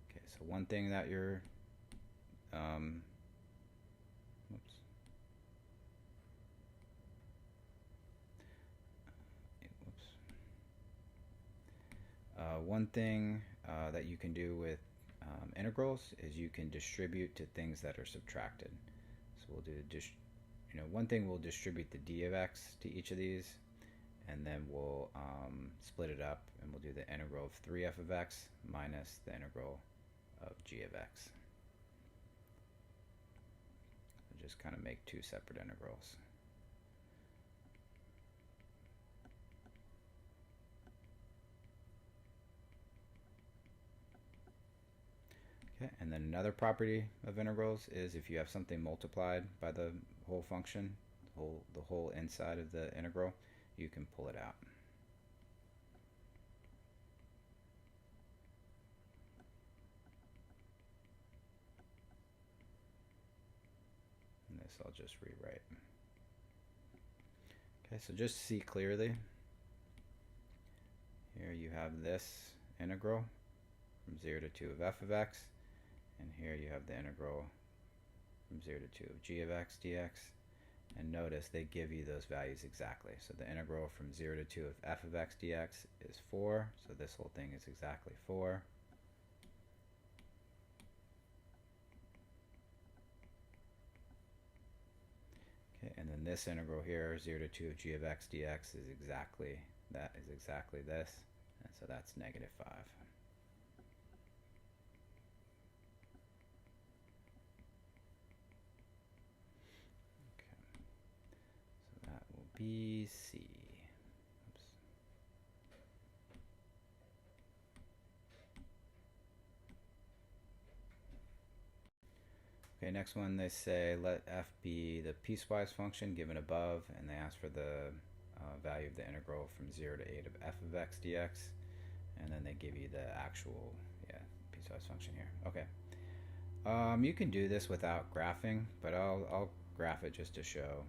Okay, so one thing that you're, one thing that you can do with integrals is you can distribute to things that are subtracted. So we'll do one thing, we'll distribute the d of x to each of these, and then we'll split it up, and we'll do the integral of 3f of x minus the integral of g of x. just kind of make two separate integrals. Okay, and then another property of integrals is if you have something multiplied by the whole function, the whole inside of the integral, you can pull it out. And this I'll just rewrite. Okay, so just to see clearly, here you have this integral from 0 to 2 of f of x, and here you have the integral from 0 to 2 of g of x dx. And notice they give you those values exactly. So the integral from 0 to 2 of f of x dx is 4, so this whole thing is exactly 4. Okay, and then this integral here, 0 to 2 of g of x dx, is exactly this, and so that's negative 5. B, C. Oops. Okay, next one they say let f be the piecewise function given above, and they ask for the value of the integral from 0 to 8 of f of x dx, and then they give you the actual piecewise function here. Okay, you can do this without graphing, but I'll graph it just to show.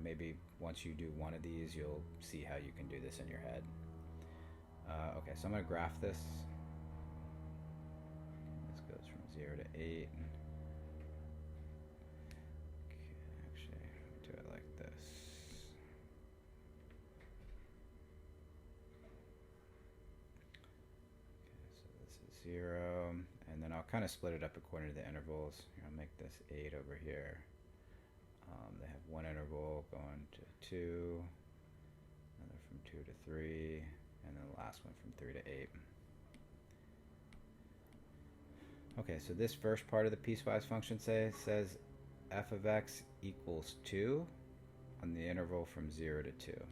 Maybe once you do one of these, you'll see how you can do this in your head. Okay, so I'm going to graph this. This goes from 0 to 8. Okay, actually, do it like this. Okay, so this is 0, and then I'll kind of split it up according to the intervals. I'll make this 8 over here. They have one interval going to 2, another from 2 to 3, and then the last one from 3 to 8. Okay, so this first part of the piecewise function says f of x equals 2 on the interval from 0 to 2. Okay,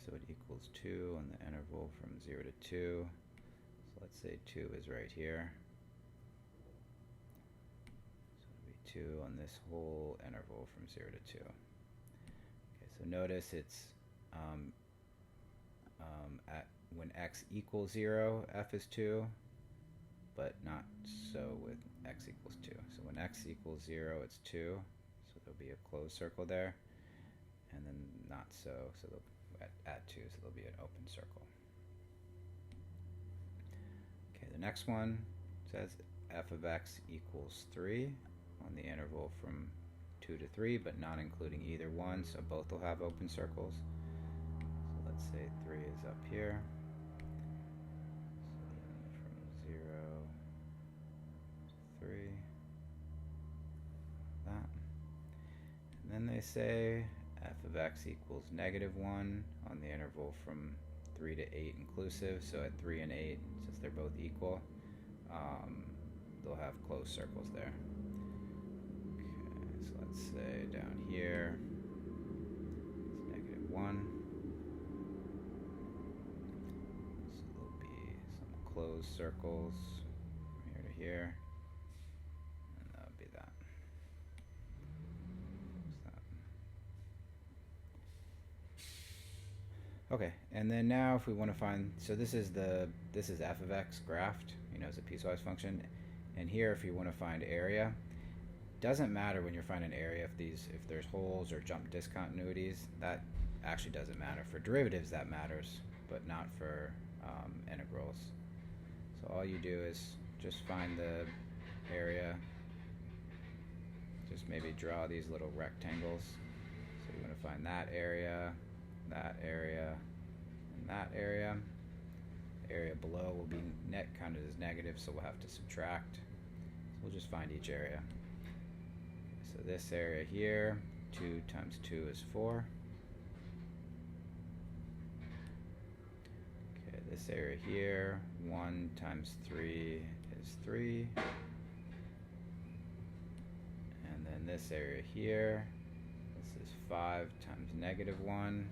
so it equals 2 on the interval from 0 to 2. So let's say 2 is right here. 2 on this whole interval from 0 to 2. Okay, so notice it's at when x equals 0, f is 2, but not so with x equals 2. So when x equals 0, it's 2, so there'll be a closed circle there, and then not so, so at 2, so there'll be an open circle. Okay, the next one says f of x equals 3 on the interval from 2 to 3, but not including either one, so both will have open circles. So let's say 3 is up here. So then from 0 to 3, that. And then they say f of x equals negative 1 on the interval from 3 to 8 inclusive, so at 3 and 8, since they're both equal, they'll have closed circles there. So let's say down here it's negative 1. So there'll be some closed circles from here to here, and that would be that. Okay, and then now if we want to find, so this is f of x graphed, as a piecewise function, and here if you want to find area, doesn't matter when you're finding area if there's holes or jump discontinuities. That actually doesn't matter. For derivatives that matters, but not for integrals. So all you do is just find the area, just maybe draw these little rectangles. So you want to find that area, and that area. The area below will be counted as negative, so we'll have to subtract. So we'll just find each area. So this area here, 2 times 2 is 4. Okay, this area here, 1 times 3 is 3. And then this area here, this is 5 times -1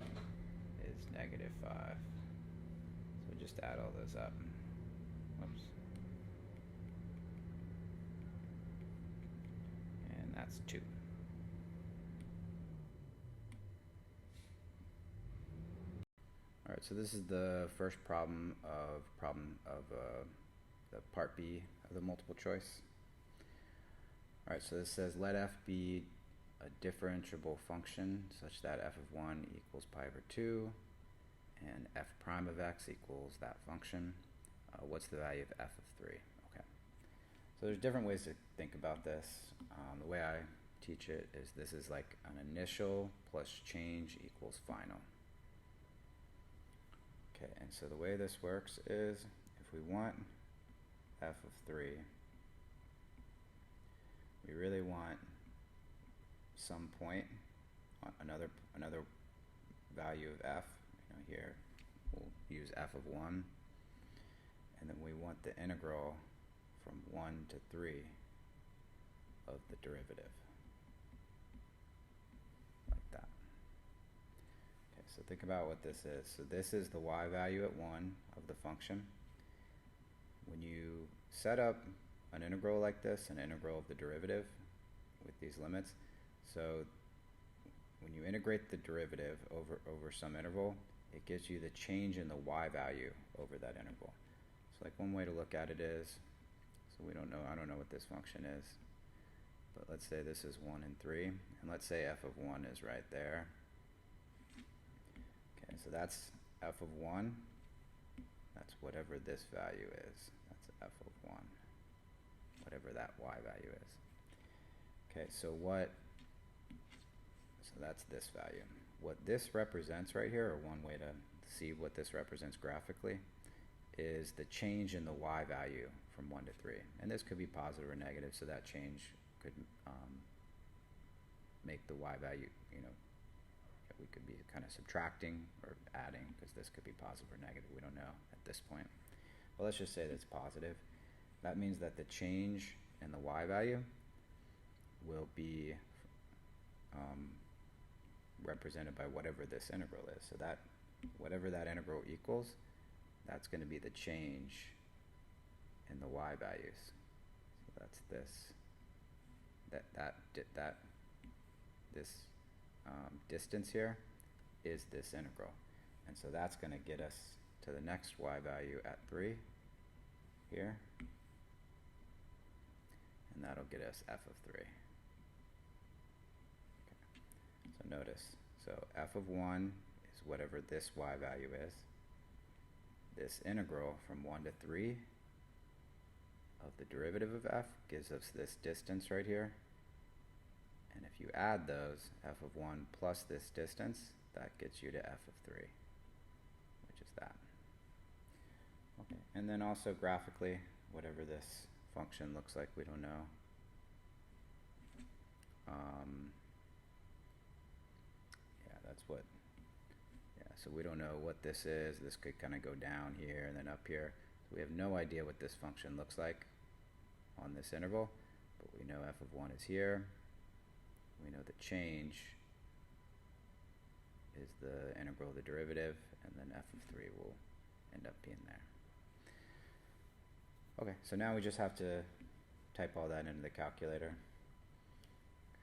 is -5. So just add all those up. Whoops. And that's 2. Alright, so this is the first problem of the part B of the multiple choice. Alright, so this says let f be a differentiable function such that f of 1 equals pi over 2 and f prime of x equals that function. What's the value of f of 3? Okay, so there's different ways to think about this. The way I teach it is this is like an initial plus change equals final. Okay, and so the way this works is if we want f of 3, we really want some point, another value of f. Here we'll use f of 1, and then we want the integral from 1 to 3 of the derivative, like that. Okay, so think about what this is. So this is the y value at 1 of the function. When you set up an integral like this, an integral of the derivative with these limits, so when you integrate the derivative over some interval, it gives you the change in the y value over that interval. So like one way to look at it is, so we don't know, I don't know what this function is, but let's say this is 1 and 3, and let's say f of 1 is right there. Okay, so that's f of 1, that's whatever this value is, that's f of 1, whatever that y value is. Okay, so that's this value. What this represents right here, or one way to see what this represents graphically, is the change in the y value from 1 to 3. And this could be positive or negative, so that change could make the y value, we could be kind of subtracting or adding, because this could be positive or negative. We don't know at this point. But let's just say that it's positive. That means that the change in the y value will be represented by whatever this integral is. So that whatever that integral equals, that's going to be the change in the y values. So that's this. This distance here is this integral, and so that's going to get us to the next y value at 3 here, and that'll get us f of 3. So notice, so f of 1 is whatever this y value is. This integral from 1 to 3 of the derivative of f gives us this distance right here. And if you add those, f of 1 plus this distance, that gets you to f of 3, which is that. Okay, and then also graphically, whatever this function looks like, we don't know. So we don't know what this is. This could kind of go down here and then up here. So we have no idea what this function looks like on this interval, but we know f of 1 is here. We know the change is the integral of the derivative, and then f of 3 will end up being there. Okay, so now we just have to type all that into the calculator.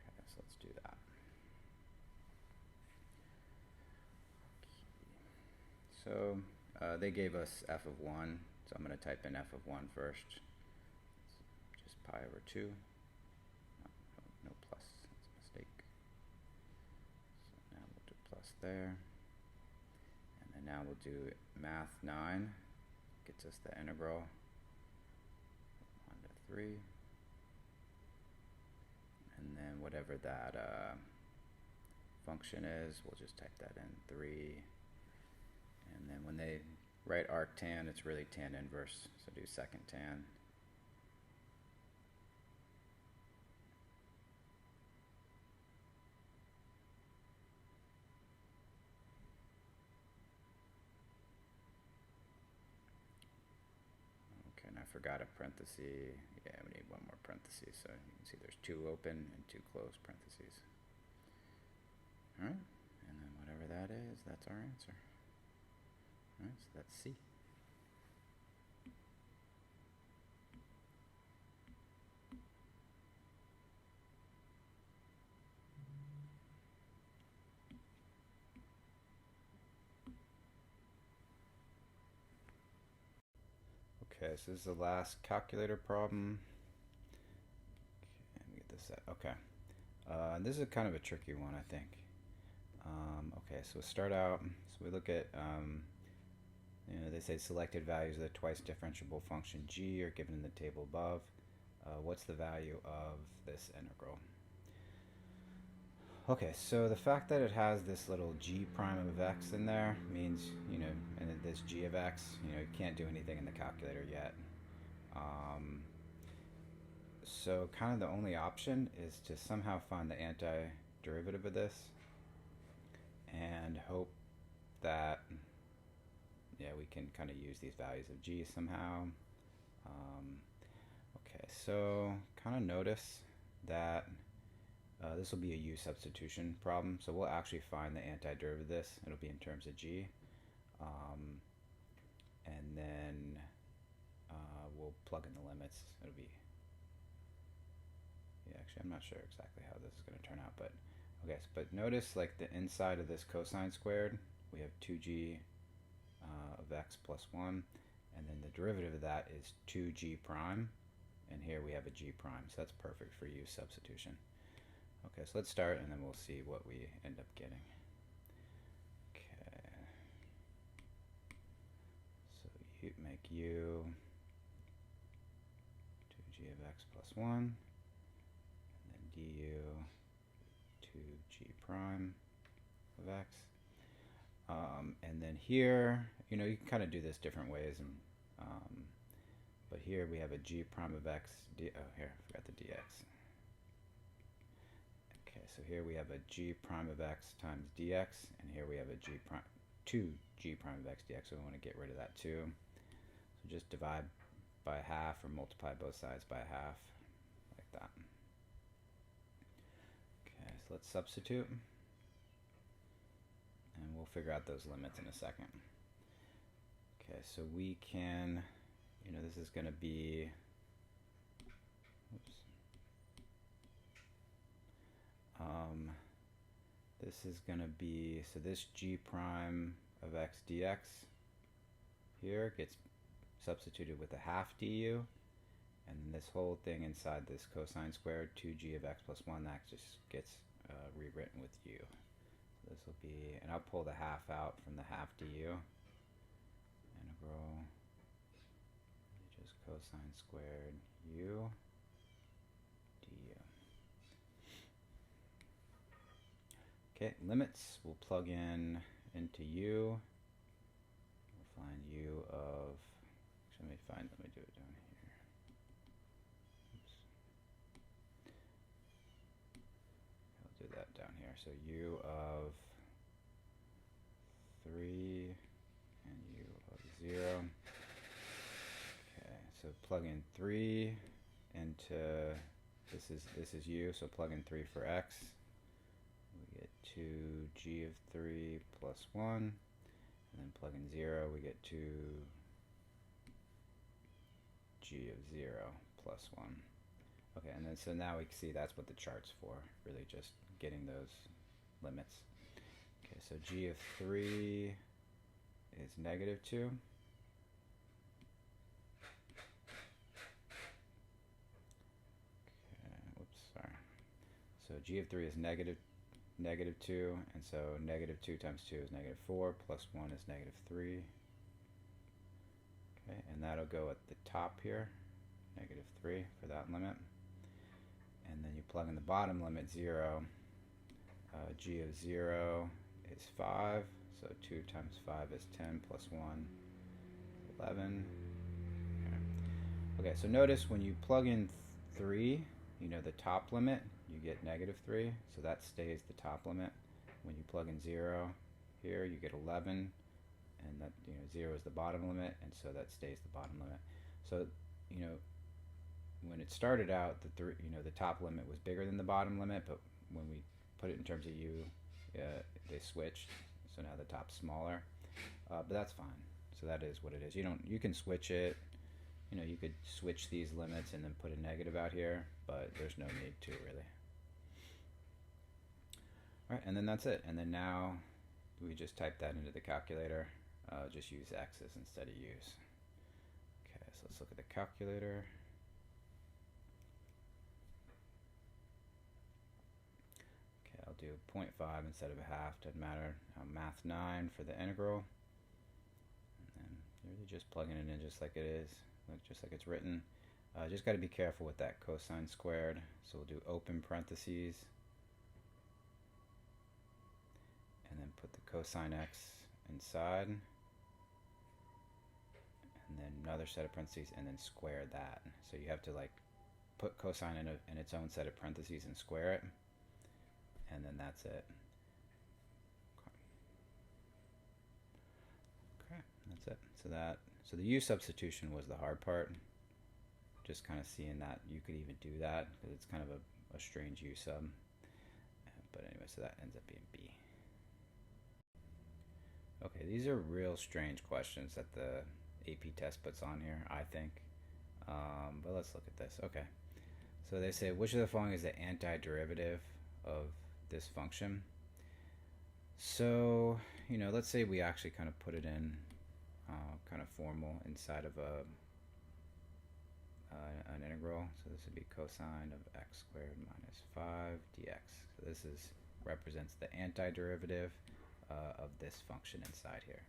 Okay, so let's do that. So they gave us f of 1, so I'm going to type in f of 1 first. It's just pi over 2. No plus, that's a mistake. So now we'll do plus there. And then now we'll do math 9, gets us the integral 1 to 3. And then whatever that function is, we'll just type that in 3. And then when they write arctan, it's really tan inverse, so do second tan. Okay, and I forgot a parenthesis. Yeah, we need one more parenthesis. So you can see there's 2 open and 2 closed parentheses. All right, and then whatever that is, that's our answer. All right, so that's C. Okay, so this is the last calculator problem. Okay, let me get this set. Okay. This is kind of a tricky one, I think. Okay, so we'll start out. So we look at, they say selected values of the twice differentiable function g are given in the table above. What's the value of this integral? Okay, so the fact that it has this little g prime of x in there means, and this g of x, you can't do anything in the calculator yet. So kind of the only option is to somehow find the antiderivative of this and hope that, we can kind of use these values of g somehow. Okay, so kind of notice that this will be a u substitution problem, so we'll actually find the antiderivative of this. It'll be in terms of g, and then we'll plug in the limits. It'll be, actually I'm not sure exactly how this is going to turn out, but okay, but notice like the inside of this cosine squared, we have 2g of x plus 1, and then the derivative of that is 2g prime, and here we have a g prime, so that's perfect for u substitution. Okay, so let's start and then we'll see what we end up getting. Okay, so you make u 2g of x plus 1, and then du 2g prime of x. And then here, you can kind of do this different ways, and but here we have a g prime of x. Oh, here I forgot the dx. Okay, so here we have a g prime of x times dx, and here we have a g prime 2g prime of x dx. So we want to get rid of that too. So just divide by half or multiply both sides by half, like that. Okay, so let's substitute. And we'll figure out those limits in a second. Okay, so we can, this is going to be, this is going to be, so this g prime of x dx here gets substituted with a half du, and then this whole thing inside this cosine squared, 2g of x plus 1, that just gets rewritten with u. So this will be, and I'll pull the half out from the half du, integral, just cosine squared u du. Okay, limits, we'll plug in into u. We'll find u of, actually let me do it down here. Oops. I'll do that down here. So u of 3 and u of 0. Okay, so plug in 3 into, this is u, so plug in 3 for x. We get 2g of 3 plus 1, and then plug in 0, we get 2g of 0 plus 1. Okay, and then so now we can see that's what the chart's for, really just getting those limits. Okay, so g of 3 is negative 2. Okay, whoops, sorry. So g of 3 is negative 2, and so negative 2 times 2 is negative 4, plus 1 is negative 3. Okay, and that'll go at the top here, negative 3 for that limit. And then you plug in the bottom limit, 0. G of 0 is 5, so 2 times 5 is 10, plus 1, 11. Okay, so notice when you plug in 3, the top limit, you get negative 3, so that stays the top limit. When you plug in 0 here, you get 11, and that 0 is the bottom limit, and so that stays the bottom limit. So you know, when it started out, the top limit was bigger than the bottom limit, but when we put it in terms of u, they switched. So now the top's smaller, but that's fine. So that is what it is. You can switch it. You could switch these limits and then put a negative out here, but there's no need to really. All right, and then that's it. And then now we just type that into the calculator. Just use x's instead of u's. Okay, so let's look at the calculator. Okay, I'll do 0.5 instead of a half. Doesn't matter. Math 9 for the integral. And then you're just plugging it in just like it is, just like it's written. Just got to be careful with that cosine squared. So we'll do open parentheses. And then put the cosine x inside. And then another set of parentheses, and then square that. So you have to like put cosine in its own set of parentheses and square it. And then that's it. Okay, that's it. So the u substitution was the hard part. Just kind of seeing that you could even do that, because it's kind of a strange u sub. But anyway, so that ends up being b. Okay, these are real strange questions that the AP test puts on here, I think. But let's look at this. Okay, so they say, which of the following is the antiderivative of this function? So, let's say we actually kind of put it in kind of formal inside of an integral. So this would be cosine of x squared minus 5 dx. So this represents the antiderivative of this function inside here.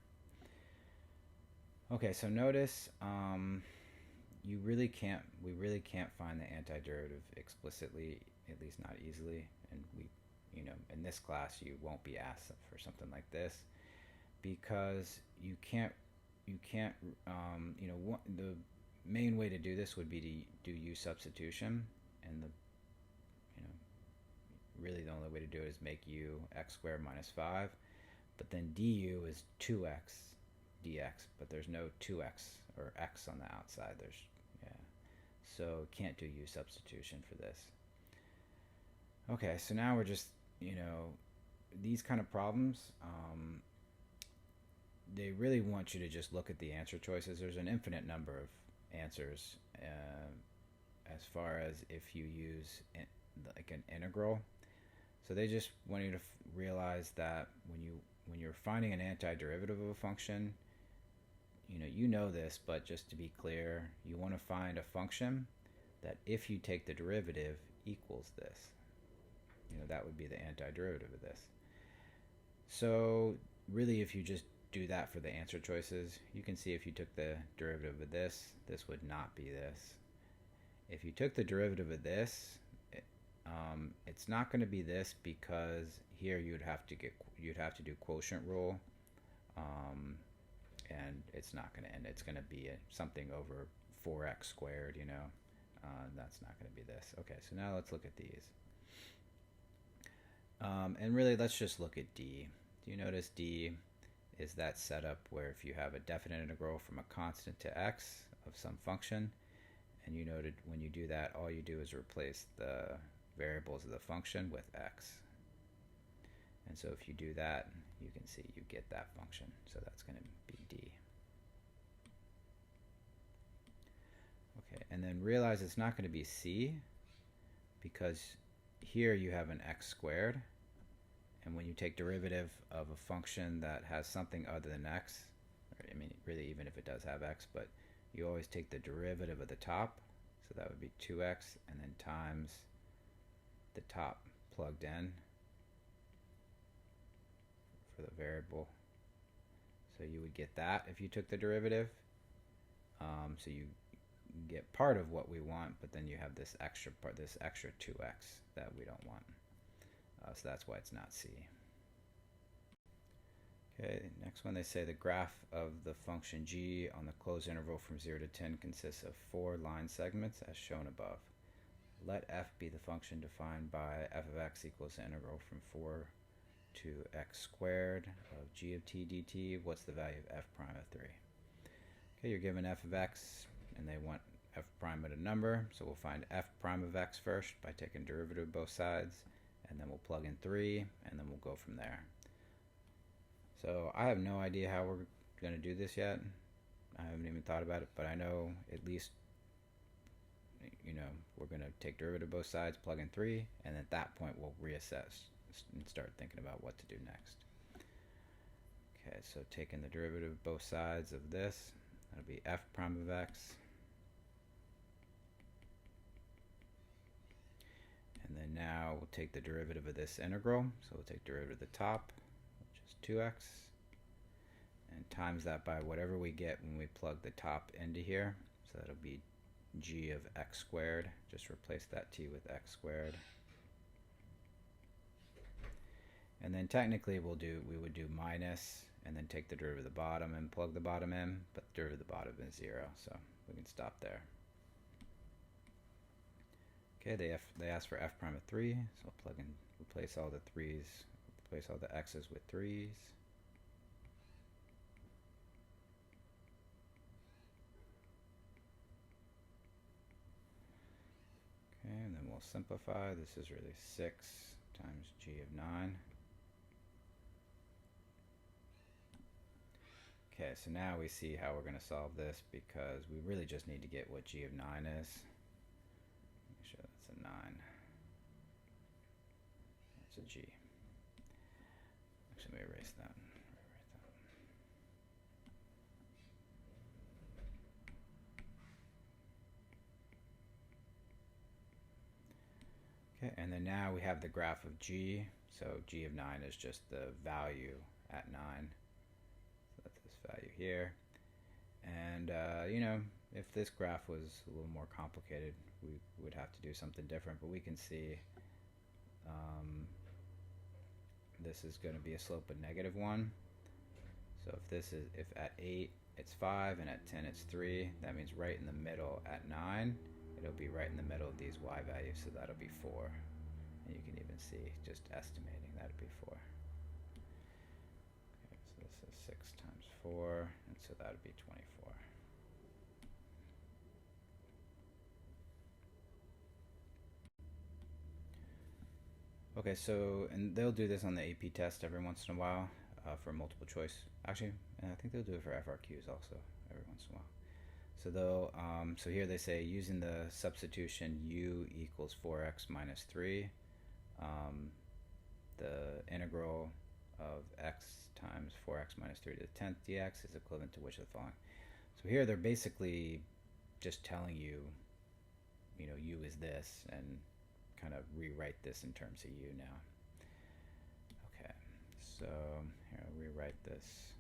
Okay, so notice we really can't find the antiderivative explicitly, at least not easily, and in this class you won't be asked for something like this, because you can't the main way to do this would be to do u substitution, and really the only way to do it is make u x squared minus 5, but then du is 2x dx, but there's no 2x or x on the outside. So can't do u substitution for this. Okay, so now we're just, these kind of problems, they really want you to just look at the answer choices. There's an infinite number of answers as far as if you use like an integral. So they just want you to realize that when you're finding an antiderivative of a function, you know this, but just to be clear, you want to find a function that if you take the derivative equals this. That would be the antiderivative of this. So really, if you just do that for the answer choices, you can see if you took the derivative of this, this would not be this. If you took the derivative of this, it's not going to be this, because here you'd have to do quotient rule, and it's not going to end. It's going to be something over 4x squared, that's not going to be this. Okay, so now let's look at these. And really, let's just look at D. Do you notice D is that setup where if you have a definite integral from a constant to x of some function, and you noted when you do that, all you do is replace the variables of the function with x. And so if you do that, you can see you get that function. So that's going to be D. Okay, and then realize it's not going to be C, because here you have an x squared, and when you take derivative of a function that has something other than x, or really even if it does have x, but you always take the derivative of the top, so that would be 2x, and then times the top plugged in for the variable. So you would get that if you took the derivative. So you get part of what we want, but then you have this extra part, this extra 2x that we don't want. So that's why it's not C. Okay, next one, they say the graph of the function g on the closed interval from 0 to 10 consists of 4 line segments as shown above. Let f be the function defined by f of x equals the integral from 4 to x squared of g of t dt. What's the value of f prime of 3? Okay, you're given f of x, and they want f prime at a number, so we'll find f prime of x first by taking derivative of both sides, and then we'll plug in 3, and then we'll go from there. So I have no idea how we're going to do this yet. I haven't even thought about it, but I know at least, we're going to take derivative of both sides, plug in 3, and at that point we'll reassess and start thinking about what to do next. Okay, so taking the derivative of both sides of this, that'll be f prime of x. And then now we'll take the derivative of this integral. So we'll take derivative of the top, which is 2x, and times that by whatever we get when we plug the top into here. So that'll be g of x squared. Just replace that t with x squared. And then technically we would do minus, and then take the derivative of the bottom and plug the bottom in, but the derivative of the bottom is 0, so we can stop there. Okay, they ask for f prime of 3, so I'll plug in, replace all the 3's, replace all the x's with 3's. Okay, and then we'll simplify. This is really 6 times g of 9. Okay, so now we see how we're going to solve this, because we really just need to get what g of 9 is. Make sure that's a 9. That's a g. Actually, let me erase that. Okay, and then now we have the graph of g. So g of 9 is just the value at 9. So that's this value here. And, if this graph was a little more complicated, we would have to do something different. But we can see this is going to be a slope of -1. So if at 8 it's 5 and at 10 it's 3, that means right in the middle at 9, it'll be right in the middle of these y values, so that'll be 4. And you can even see, just estimating, that'll be 4. Okay, so this is 6 times 4, and so that'll be 24. Okay, so, and they'll do this on the AP test every once in a while for multiple choice. Actually, I think they'll do it for FRQs also every once in a while. So they'll, so here they say using the substitution u equals 4x minus 3, the integral of x times 4x minus 3 to the 10th dx is equivalent to which of the following. So here they're basically just telling you, u is this, and kind of rewrite this in terms of u now. Okay, so here I'll rewrite this.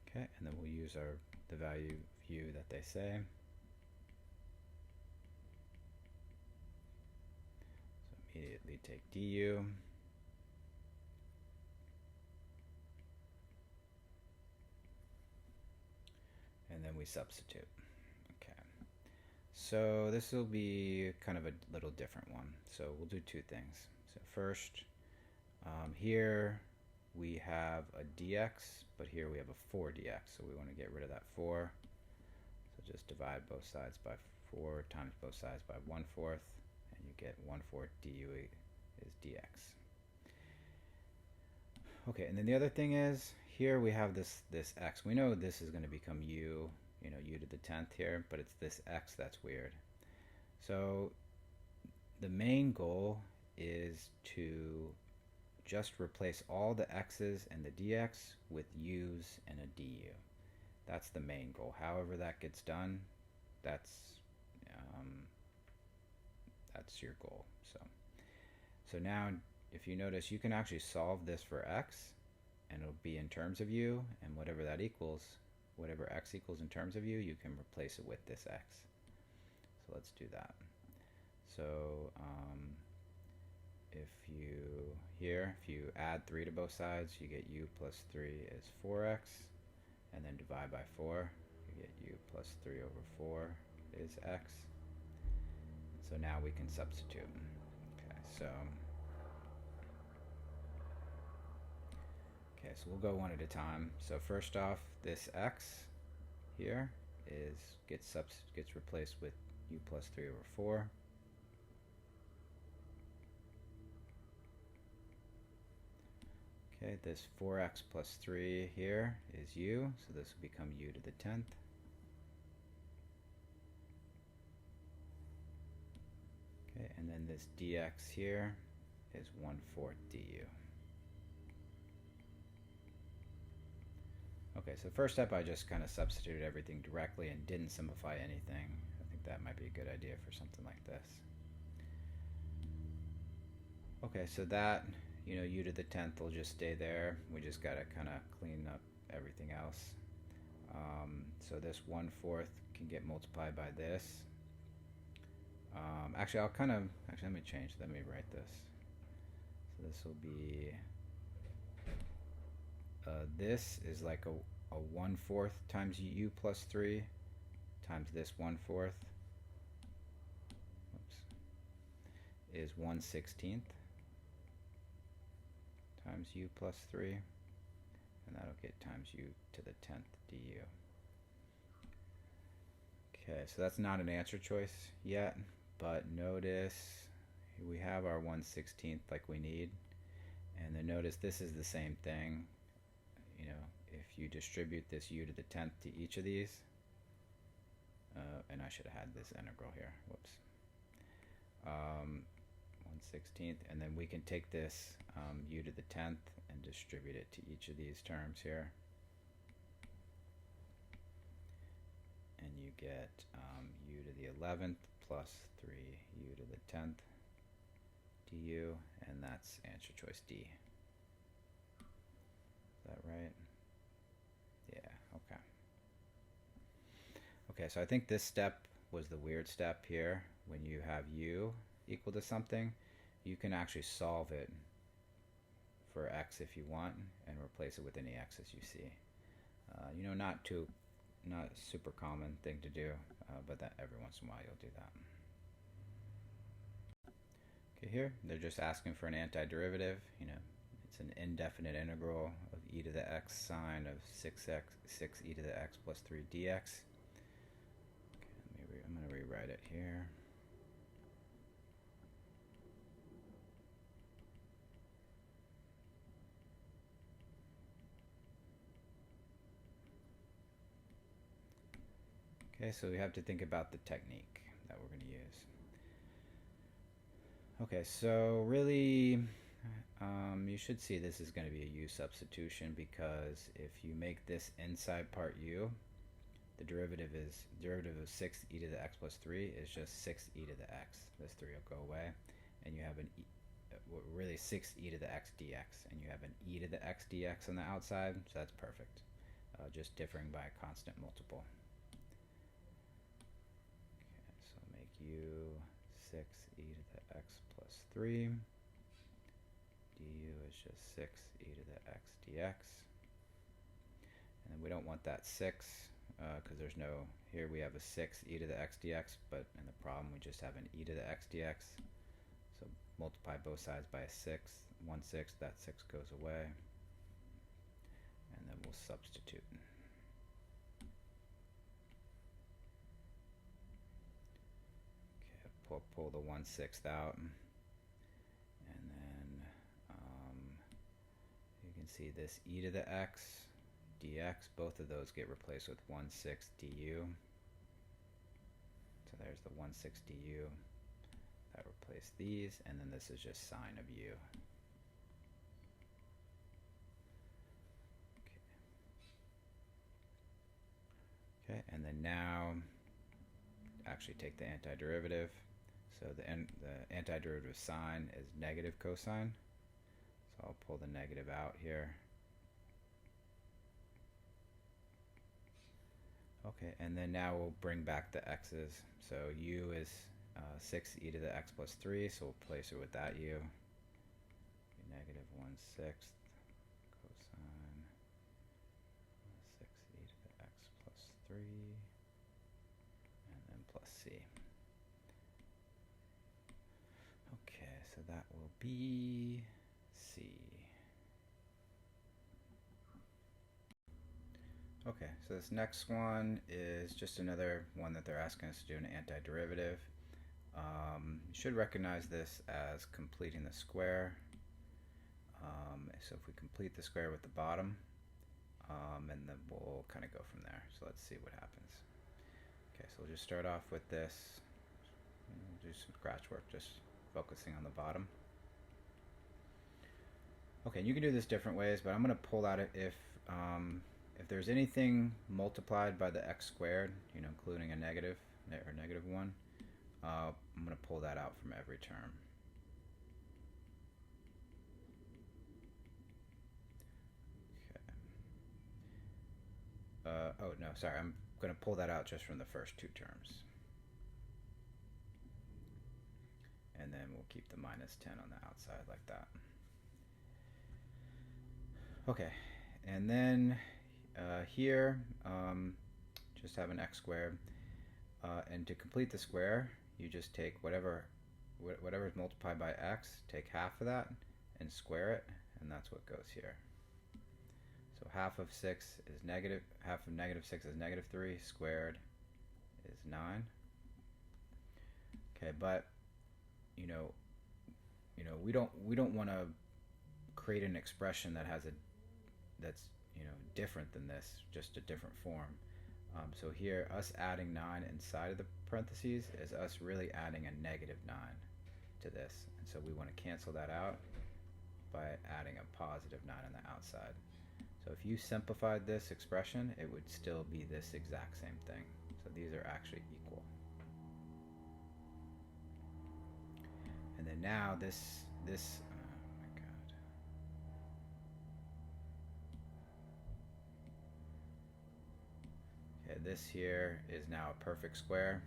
Okay, and then we'll use the value of u that they say. So immediately take du. And then we substitute. Okay. So this will be kind of a little different one. So we'll do two things. So first, here we have a dx, but here we have a 4 dx, so we want to get rid of that 4. So just divide both sides by 4 times both sides by 1/4, and you get 1/4 du is dx. Okay, and then the other thing is, here we have this x. We know this is going to become u, u to the 10th here, but it's this x that's weird. So the main goal is to just replace all the x's and the dx with u's and a du. That's the main goal. However that gets done, that's your goal. So now, if you notice, you can actually solve this for x, and it'll be in terms of u, and whatever that equals, whatever x equals in terms of u, you can replace it with this x. So let's do that. So if you add 3 to both sides, you get u plus 3 is 4x, and then divide by 4, you get u plus 3 over 4 is x. So now we can substitute. Okay, so Okay, so we'll go one at a time. So first off, this x here gets replaced with u plus 3 over 4. Okay, this 4x plus 3 here is u, so this will become u to the 10th. Okay, and then this dx here is 1/4 du. Okay, so first step I just kind of substituted everything directly and didn't simplify anything. I think that might be a good idea for something like this. Okay, so that, you know, u to the 10th will just stay there. We just got to kind of clean up everything else. So this 1/4 can get multiplied by this. Actually, let me change. Let me write this. So this will be, this is like a 1/4 times u plus 3 times this 1/4 is 1/16 times u plus 3, and that'll get times u to the 10th du. Okay, so that's not an answer choice yet, but notice we have our 1/16 like we need, and then notice this is the same thing. You know, if you distribute this u to the 10th to each of these, and I should have had this integral here, whoops, 1/16, and then we can take this u to the 10th and distribute it to each of these terms here, and you get u to the 11th plus 3u to the 10th du, and that's answer choice D. Is that right? Yeah, okay. Okay, so I think this step was the weird step here. When you have u equal to something, you can actually solve it for x if you want and replace it with any x's you see. You know, not super common thing to do, but that every once in a while you'll do that. Okay, here they're just asking for an antiderivative. You know, it's an indefinite integral of e to the x sine of 6 e to the x plus 3 dx. Okay, I'm going to rewrite it here. Okay, so we have to think about the technique that we're going to use. Okay, so really, you should see this is going to be a u substitution, because if you make this inside part u, the derivative of 6 e to the x plus 3 is just 6 e to the x. This 3 will go away, and you have an really 6 e to the x dx, and you have an e to the x dx on the outside, so that's perfect. Just differing by a constant multiple. U 6 e to the x plus 3 du is just 6 e to the x dx, and then we don't want that 6 because there's no, here we have a 6 e to the x dx, but in the problem we just have an e to the x dx, so multiply both sides by a 6, 1/6, that 6 goes away, and then we'll substitute. Pull the 1/6 out, and then you can see this e to the x dx, both of those get replaced with 1/6 du. So there's the 1/6 du. That replaced these, and then this is just sine of u. Okay, and then now actually take the antiderivative. So the antiderivative of sine is negative cosine. So I'll pull the negative out here. Okay, and then now we'll bring back the x's. So u is 6 e to the x plus 3, so we'll place it with that u. Negative 1/6 cosine 6 e to the x plus 3, and then plus c. Okay, so that will be C. Okay, so this next one is just another one that they're asking us to do an antiderivative. You should recognize this as completing the square. So if we complete the square with the bottom, and then we'll kind of go from there. So let's see what happens. Okay, so we'll just start off with this. We'll do some scratch work, just focusing on the bottom. Okay, you can do this different ways, but I'm going to pull out it if there's anything multiplied by the x squared, including a negative or negative 1, I'm going to pull that out from every term. Oh, no, sorry. I'm going to pull that out just from the first 2 terms. And then we'll keep the minus 10 on the outside like that. Okay, and then here, just have an x squared. And to complete the square, you just take whatever is multiplied by x, take half of that and square it, and that's what goes here. So half of 6 is negative, half of negative 6 is negative 3, squared is 9. Okay, but we don't want to create an expression that has that's different than this, just a different form. So here, us adding 9 inside of the parentheses is us really adding a negative 9 to this, and so we want to cancel that out by adding a positive 9 on the outside. So if you simplified this expression, it would still be this exact same thing. So these are actually equal. And then now this oh my god. Okay, this here is now a perfect square.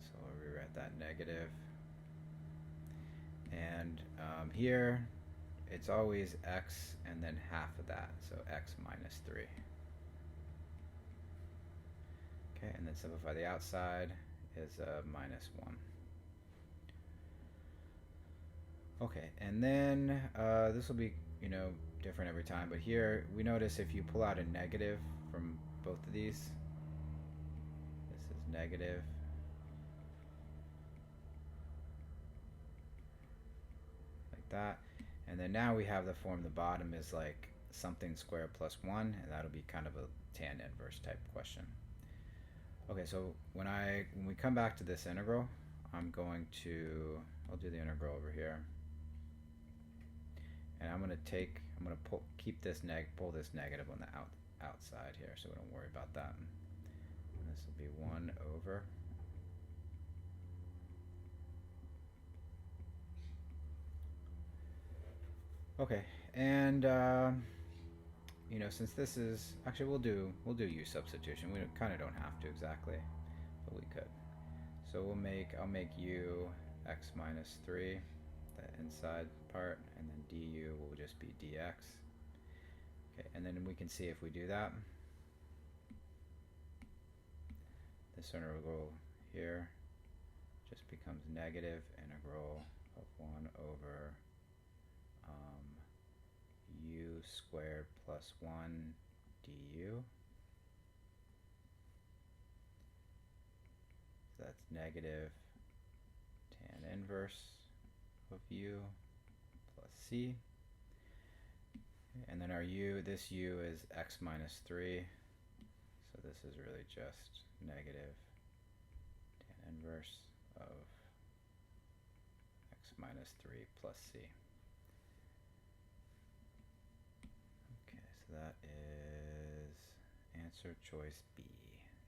So I'll rewrite that negative. And here, it's always x and then half of that, so x minus 3. Okay, and then simplify the outside is minus 1. Okay, and then this will be, different every time, but here we notice if you pull out a negative from both of these, this is negative. Like that. And then now we have the form, the bottom is like something squared plus 1, and that'll be kind of a tan inverse type question. Okay, so when we come back to this integral, I'll do the integral over here. And I'm going to pull this negative on the outside here, so we don't worry about that. And this will be 1 over. Okay, and since this is actually we'll do u substitution. We kind of don't have to exactly, but we could. So I'll make u x minus 3, the inside part, and then du will just be dx. Okay, and then we can see if we do that, this integral here just becomes negative integral of 1 over u squared plus 1 du. So that's negative tan inverse of u plus c. And then our this u is x minus 3. So this is really just negative tan inverse of x minus 3 plus c. So that is answer choice B.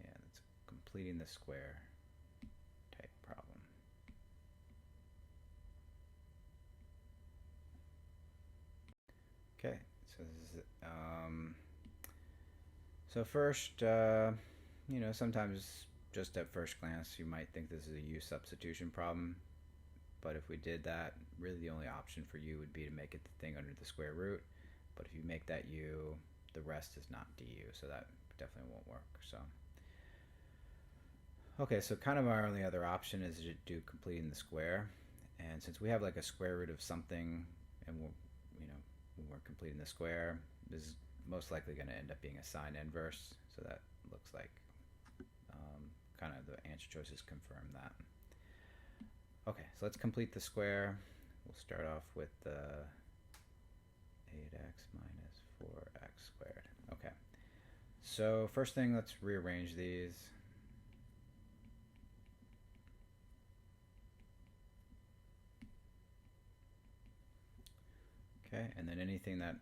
Yeah, that's completing the square type problem. Okay, so this is so first, sometimes just at first glance you might think this is a u substitution problem, but if we did that, really the only option for u would be to make it the thing under the square root. But if you make that u, the rest is not du, so that definitely won't work. So, okay, so kind of our only other option is to do completing the square. And since we have like a square root of something, and when we're completing the square, this most likely going to end up being a sine inverse, so that looks like kind of the answer choices confirm that. Okay, so let's complete the square. We'll start off with the 8x minus 4x squared. Okay, so first thing, let's rearrange these. Okay, and then anything that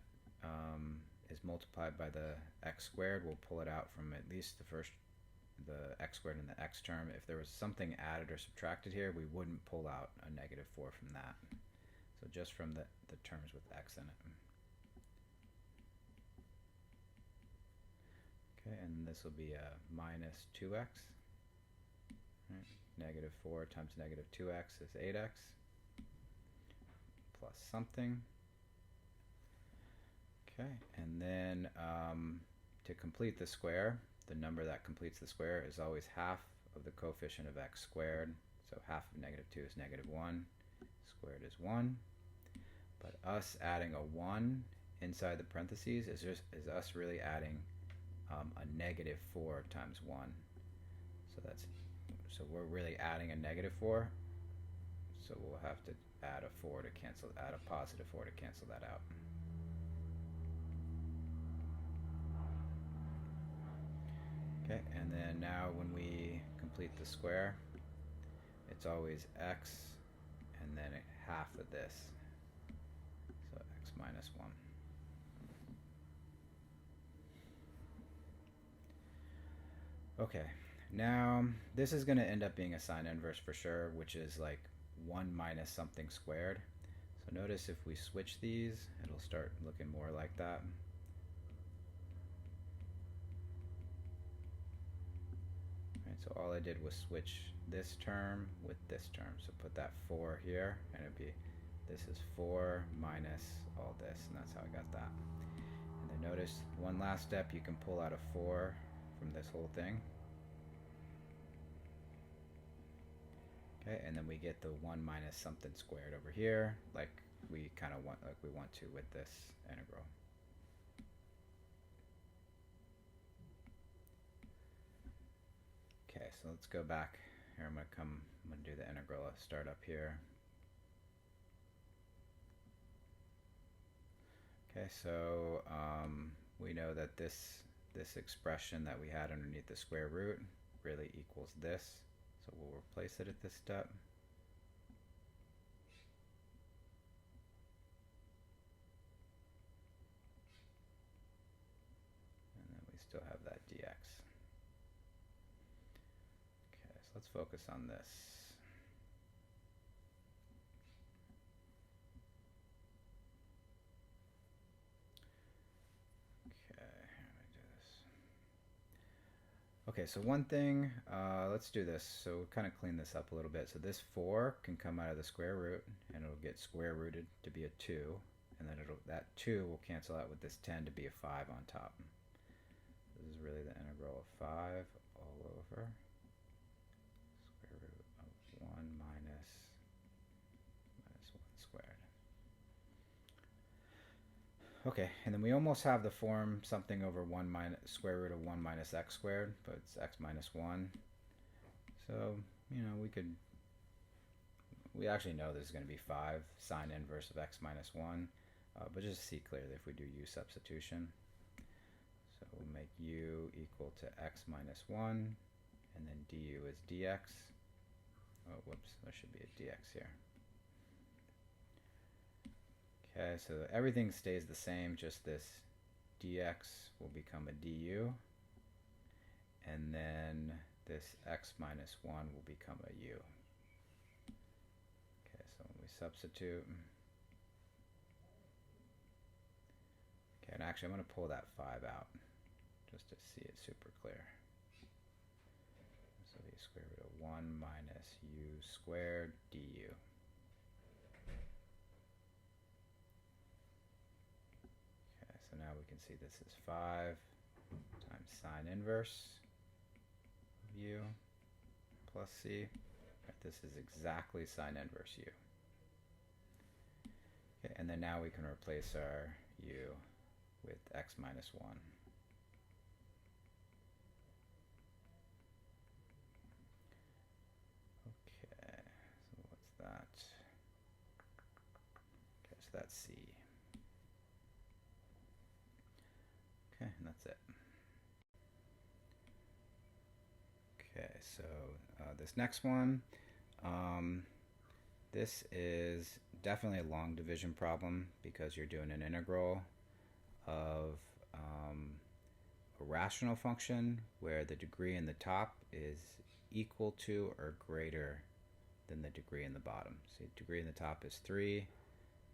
is multiplied by the x squared, we'll pull it out from at least the x squared and the x term. If there was something added or subtracted here, we wouldn't pull out a negative 4 from that. So just from the terms with x in it. Okay, and this will be a minus 2x. Right. Negative 4 times negative 2x is 8x plus something. Okay, and then to complete the square, the number that completes the square is always half of the coefficient of x squared. So half of negative 2 is negative 1, squared is 1. But us adding a 1 inside the parentheses is us really adding a negative 4 times 1. So we're really adding a negative 4. So we'll have to add a positive 4 to cancel that out. Okay, and then now when we complete the square, it's always x and then half of this. So x minus 1. Okay, now this is going to end up being a sine inverse for sure, which is like 1 minus something squared. So notice if we switch these, it'll start looking more like that. So all I did was switch this term with this term. So put that 4 here, and it'd be, this is 4 minus all this, and that's how I got that. And then notice one last step, you can pull out a 4 from this whole thing. Okay, and then we get the 1 minus something squared over here, like we want to with this integral. Okay, so let's go back here. I'm going to do the integral. Let's start up here. Okay, so we know that this expression that we had underneath the square root really equals this. So we'll replace it at this step. And then we still have that dx. Let's focus on this. Okay, how do I do this? Okay, so one thing, let's do this. So we'll kind of clean this up a little bit. So this 4 can come out of the square root, and it'll get square rooted to be a 2, and then that 2 will cancel out with this 10 to be a 5 on top. This is really the integral of 5 all over 1 minus 1 squared. Okay, and then we almost have the form something over 1 minus square root of 1 minus x squared, but it's x minus 1. So, you know, we actually know this is going to be 5 sine inverse of x minus 1, but just to see clearly if we do u substitution. So we'll make u equal to x minus 1, and then du is dx. Oh, whoops, there should be a dx here. Okay, so everything stays the same, just this dx will become a du, and then this x minus 1 will become a u. Okay, so when we substitute, okay, and actually I'm going to pull that 5 out just to see it super clear. So the square root of 1 minus u squared du. Okay, so now we can see this is 5 times sine inverse of u plus c. Right, this is exactly sine inverse u. Okay, and then now we can replace our u with x minus 1. Okay, so what's that? Okay, so that's C. Okay, and that's it. Okay, so this next one, this is definitely a long division problem because you're doing an integral of a rational function where the degree in the top is equal to or greater than the degree in the bottom. So the degree in the top is 3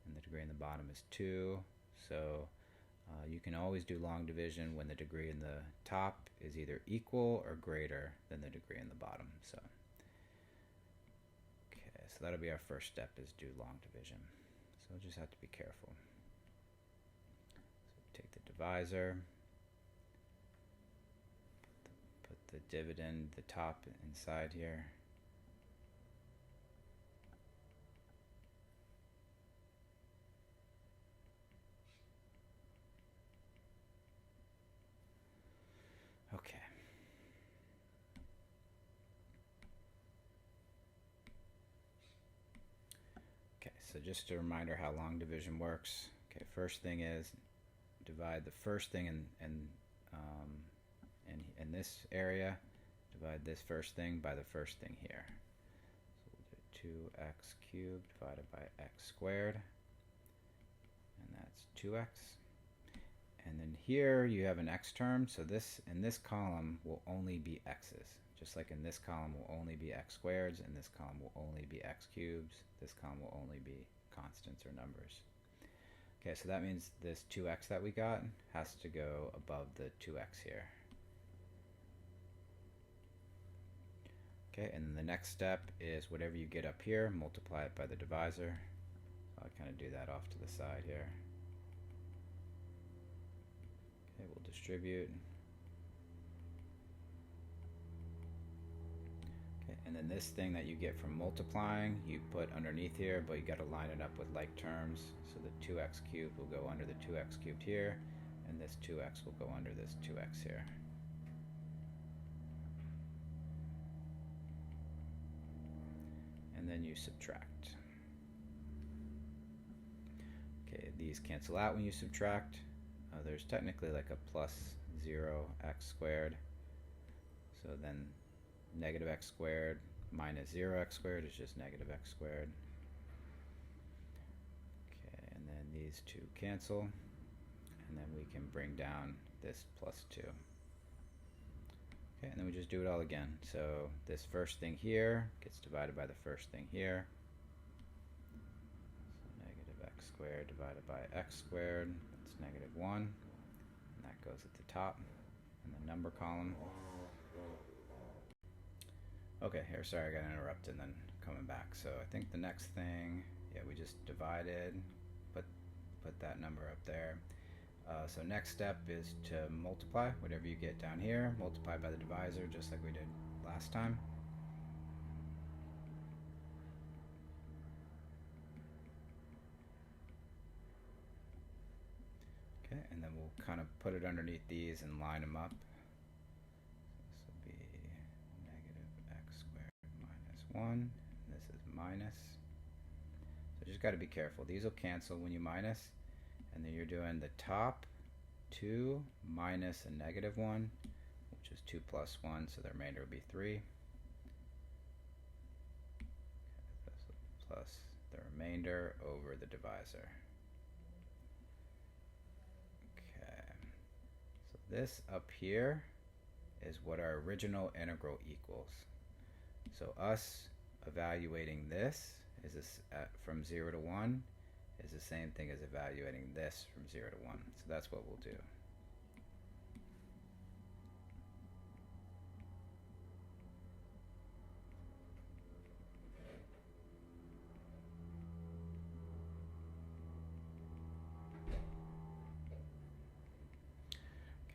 and the degree in the bottom is 2. So you can always do long division when the degree in the top is either equal or greater than the degree in the bottom. So okay, so that'll be our first step, is do long division. So we'll just have to be careful. So take the divisor, put the dividend, the top inside here. Okay. Okay, so just a reminder how long division works. Okay, first thing is divide the first thing in this area, divide this first thing by the first thing here. So we'll do 2x cubed divided by x squared, and that's 2x. And then here you have an x term, so this in this column will only be x's. Just like in this column will only be x squareds, and this column will only be x cubes, this column will only be constants or numbers. Okay, so that means this 2x that we got has to go above the 2x here. Okay, and then the next step is whatever you get up here, multiply it by the divisor. I'll kind of do that off to the side here. Okay, we'll distribute. Okay, and then this thing that you get from multiplying, you put underneath here, but you got to line it up with like terms. So the 2x cubed will go under the 2x cubed here, and this 2x will go under this 2x here. And then you subtract. Okay, these cancel out when you subtract. There's technically like a plus 0x squared. So then negative x squared minus 0x squared is just negative x squared. Okay, and then these two cancel. And then we can bring down this plus 2. Okay, and then we just do it all again. So this first thing here gets divided by the first thing here. So negative x squared divided by x squared, that's negative 1. And that goes at the top in the number column. Okay, here, sorry, I got interrupted and then coming back. So I think the next thing, yeah, we just divided, put that number up there. So next step is to multiply whatever you get down here, multiply by the divisor just like we did last time. Okay, and then we'll kind of put it underneath these and line them up. So this will be negative x squared minus 1, and this is minus. So just got to be careful. These will cancel when you minus. And then you're doing the top 2 minus a negative 1, which is 2 plus 1, so the remainder will be 3. Okay, plus the remainder over the divisor. Okay, so this up here is what our original integral equals. So us evaluating this is this from 0 to 1 is the same thing as evaluating this from 0 to 1. So that's what we'll do.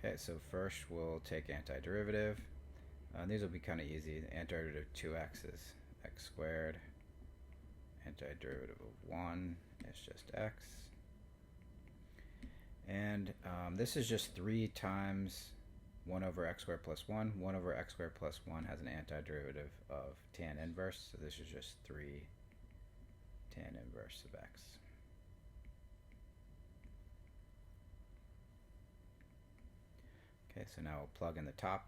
Okay, so first we'll take antiderivative. These will be kind of easy. The antiderivative of 2x is x squared. Antiderivative of 1 is just x. And this is just 3 times 1 over x squared plus 1. 1 over x squared plus 1 has an antiderivative of tan inverse, so this is just 3 tan inverse of x. Okay, so now we'll plug in the top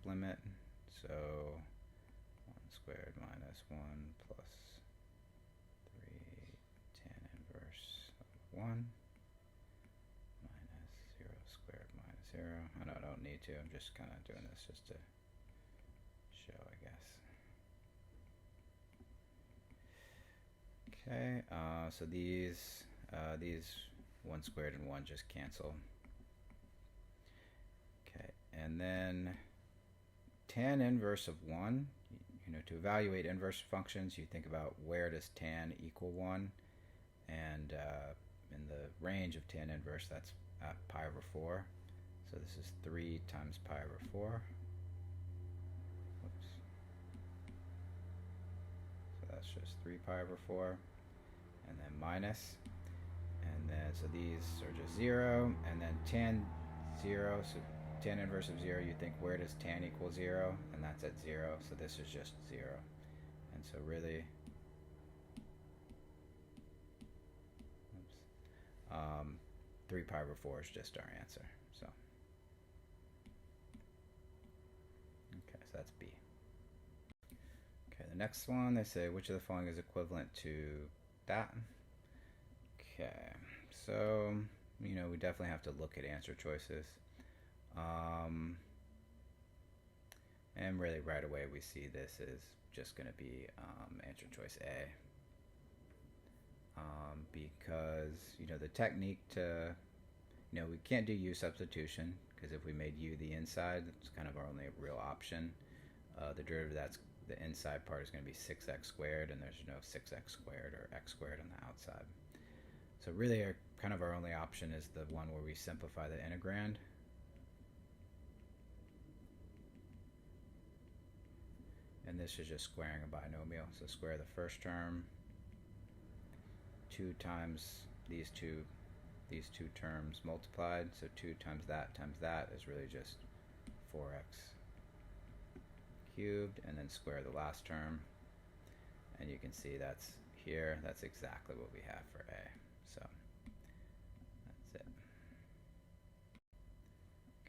limit. So 1 squared minus 1 plus 3 tan inverse of 1 minus 0 squared minus 0. I know I don't need to, I'm just kind of doing this just to show, I guess. Okay, so these 1 squared and 1 just cancel. Okay, and then tan inverse of 1, to evaluate inverse functions, you think about where does tan equal 1, and in the range of tan inverse, that's at pi over 4. So this is 3 times pi over 4. Whoops. So that's just 3 pi over 4, and then minus, and then so these are just 0, and then tan 0, so tan inverse of 0, you think where does tan equal 0, and that's at 0, so this is just 0. And so really, 3 pi over 4 is just our answer. So okay, so that's B. Okay, the next one, they say which of the following is equivalent to that. Okay, so we definitely have to look at answer choices. And really right away we see this is just going to be answer choice A, because the technique to we can't do U substitution, because if we made U the inside, it's kind of our only real option. The derivative, that's the inside part, is going to be 6x squared, and there's no 6x squared or x squared on the outside. So really our only option is the one where we simplify the integrand. And this is just squaring a binomial. So square the first term, 2 times these two terms multiplied. So 2 times that is really just 4x cubed, and then square the last term. And you can see that's here. That's exactly what we have for A. So that's it.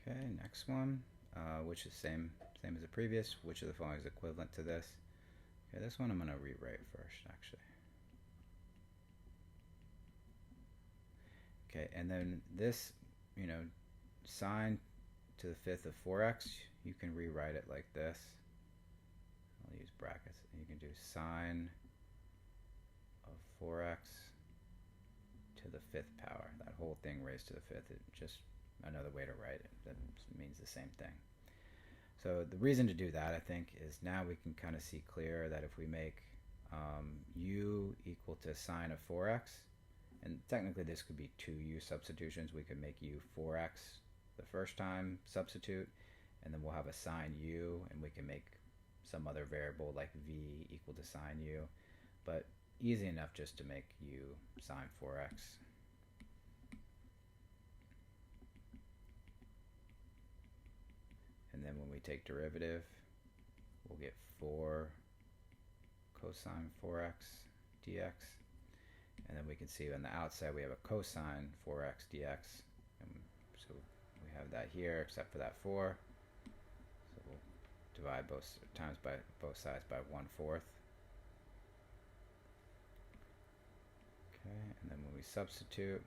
Okay, next one, which is same as the previous. Which of the following is equivalent to this? Okay, this one I'm going to rewrite first, actually. Okay, and then this, sine to the 5th of 4x, you can rewrite it like this. I'll use brackets. You can do sine of 4x to the 5th power. That whole thing raised to the 5th. It's just another way to write it. That means the same thing. So the reason to do that, I think, is now we can kind of see clear that if we make u equal to sine of 4x, and technically this could be 2 u substitutions. We could make u 4x the first time, substitute, and then we'll have a sine u, and we can make some other variable like v equal to sine u. But easy enough just to make u sine 4x. And then when we take derivative, we'll get 4 cosine 4x dx. And then we can see on the outside we have a cosine 4x dx. And so we have that here except for that 4. So we'll divide both sides by 1/4. Okay, and then when we substitute,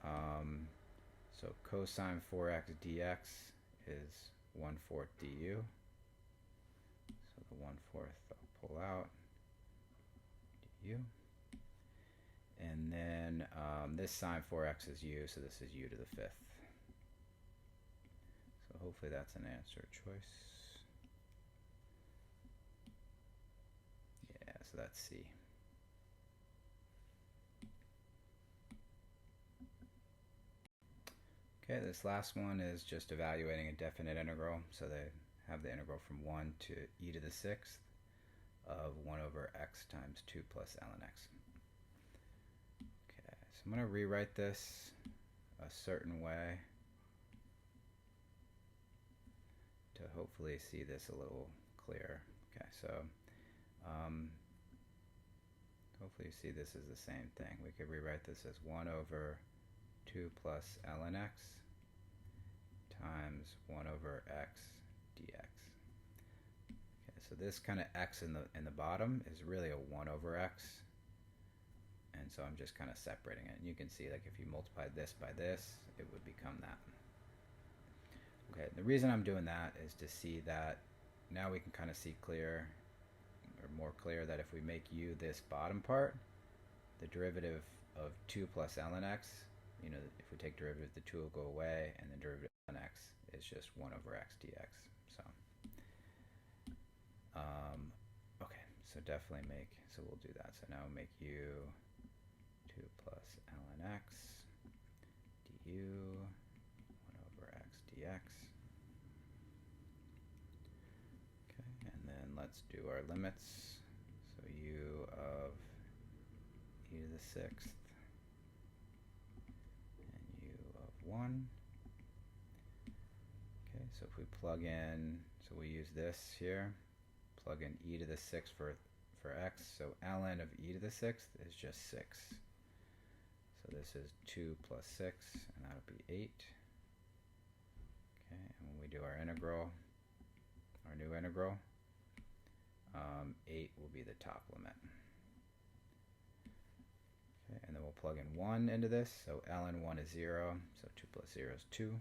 so cosine 4x dx is 1/4 du. So the 1/4 I'll pull out, du. And then this sine 4x is u, so this is u to the 5th. So hopefully that's an answer choice. Yeah, so that's C. Okay, this last one is just evaluating a definite integral. So they have the integral from 1 to e to the 6th of 1 over x times 2 plus ln x. Okay, so I'm going to rewrite this a certain way to hopefully see this a little clearer. Okay, so hopefully you see this is the same thing. We could rewrite this as 1 over 2 plus ln x times 1 over x dx. Okay, so this kind of x in the bottom is really a 1 over x, and so I'm just kind of separating it. And you can see, like, if you multiply this by this, it would become that. Okay, the reason I'm doing that is to see that now we can kind of see clear, or more clear, that if we make u this bottom part, the derivative of 2 plus ln x, you know, if we take derivative, the 2 will go away, and the derivative of ln x is just 1 over x dx. So, okay, so definitely make, so we'll do that. So now we'll make u 2 plus ln x du 1 over x dx. Okay, and then let's do our limits. So u of e to the 6th and u of 1. Okay, so if we plug in, so we use this here, plug in e to the 6th for x, so ln of e to the 6th is just 6. So this is 2 plus 6, and that'll be 8. Okay, and when we do our integral, our new integral, 8 will be the top limit. Okay, and then we'll plug in 1 into this, so ln 1 is 0, so 2 plus 0 is 2, and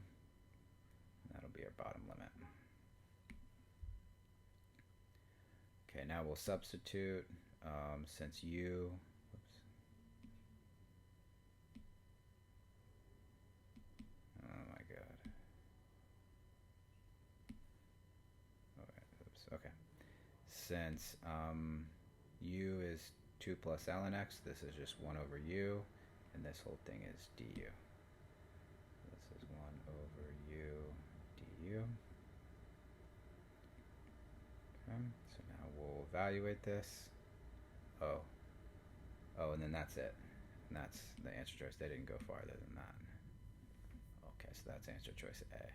that'll be our bottom limit. Okay, now we'll substitute, since u, whoops, oh my god, okay, since u is 2 plus ln x, this is just 1 over u, and this whole thing is du. This is 1 over u du. Okay, so now we'll evaluate this. Oh, and then that's it. And that's the answer choice. They didn't go farther than that. Okay, so that's answer choice A.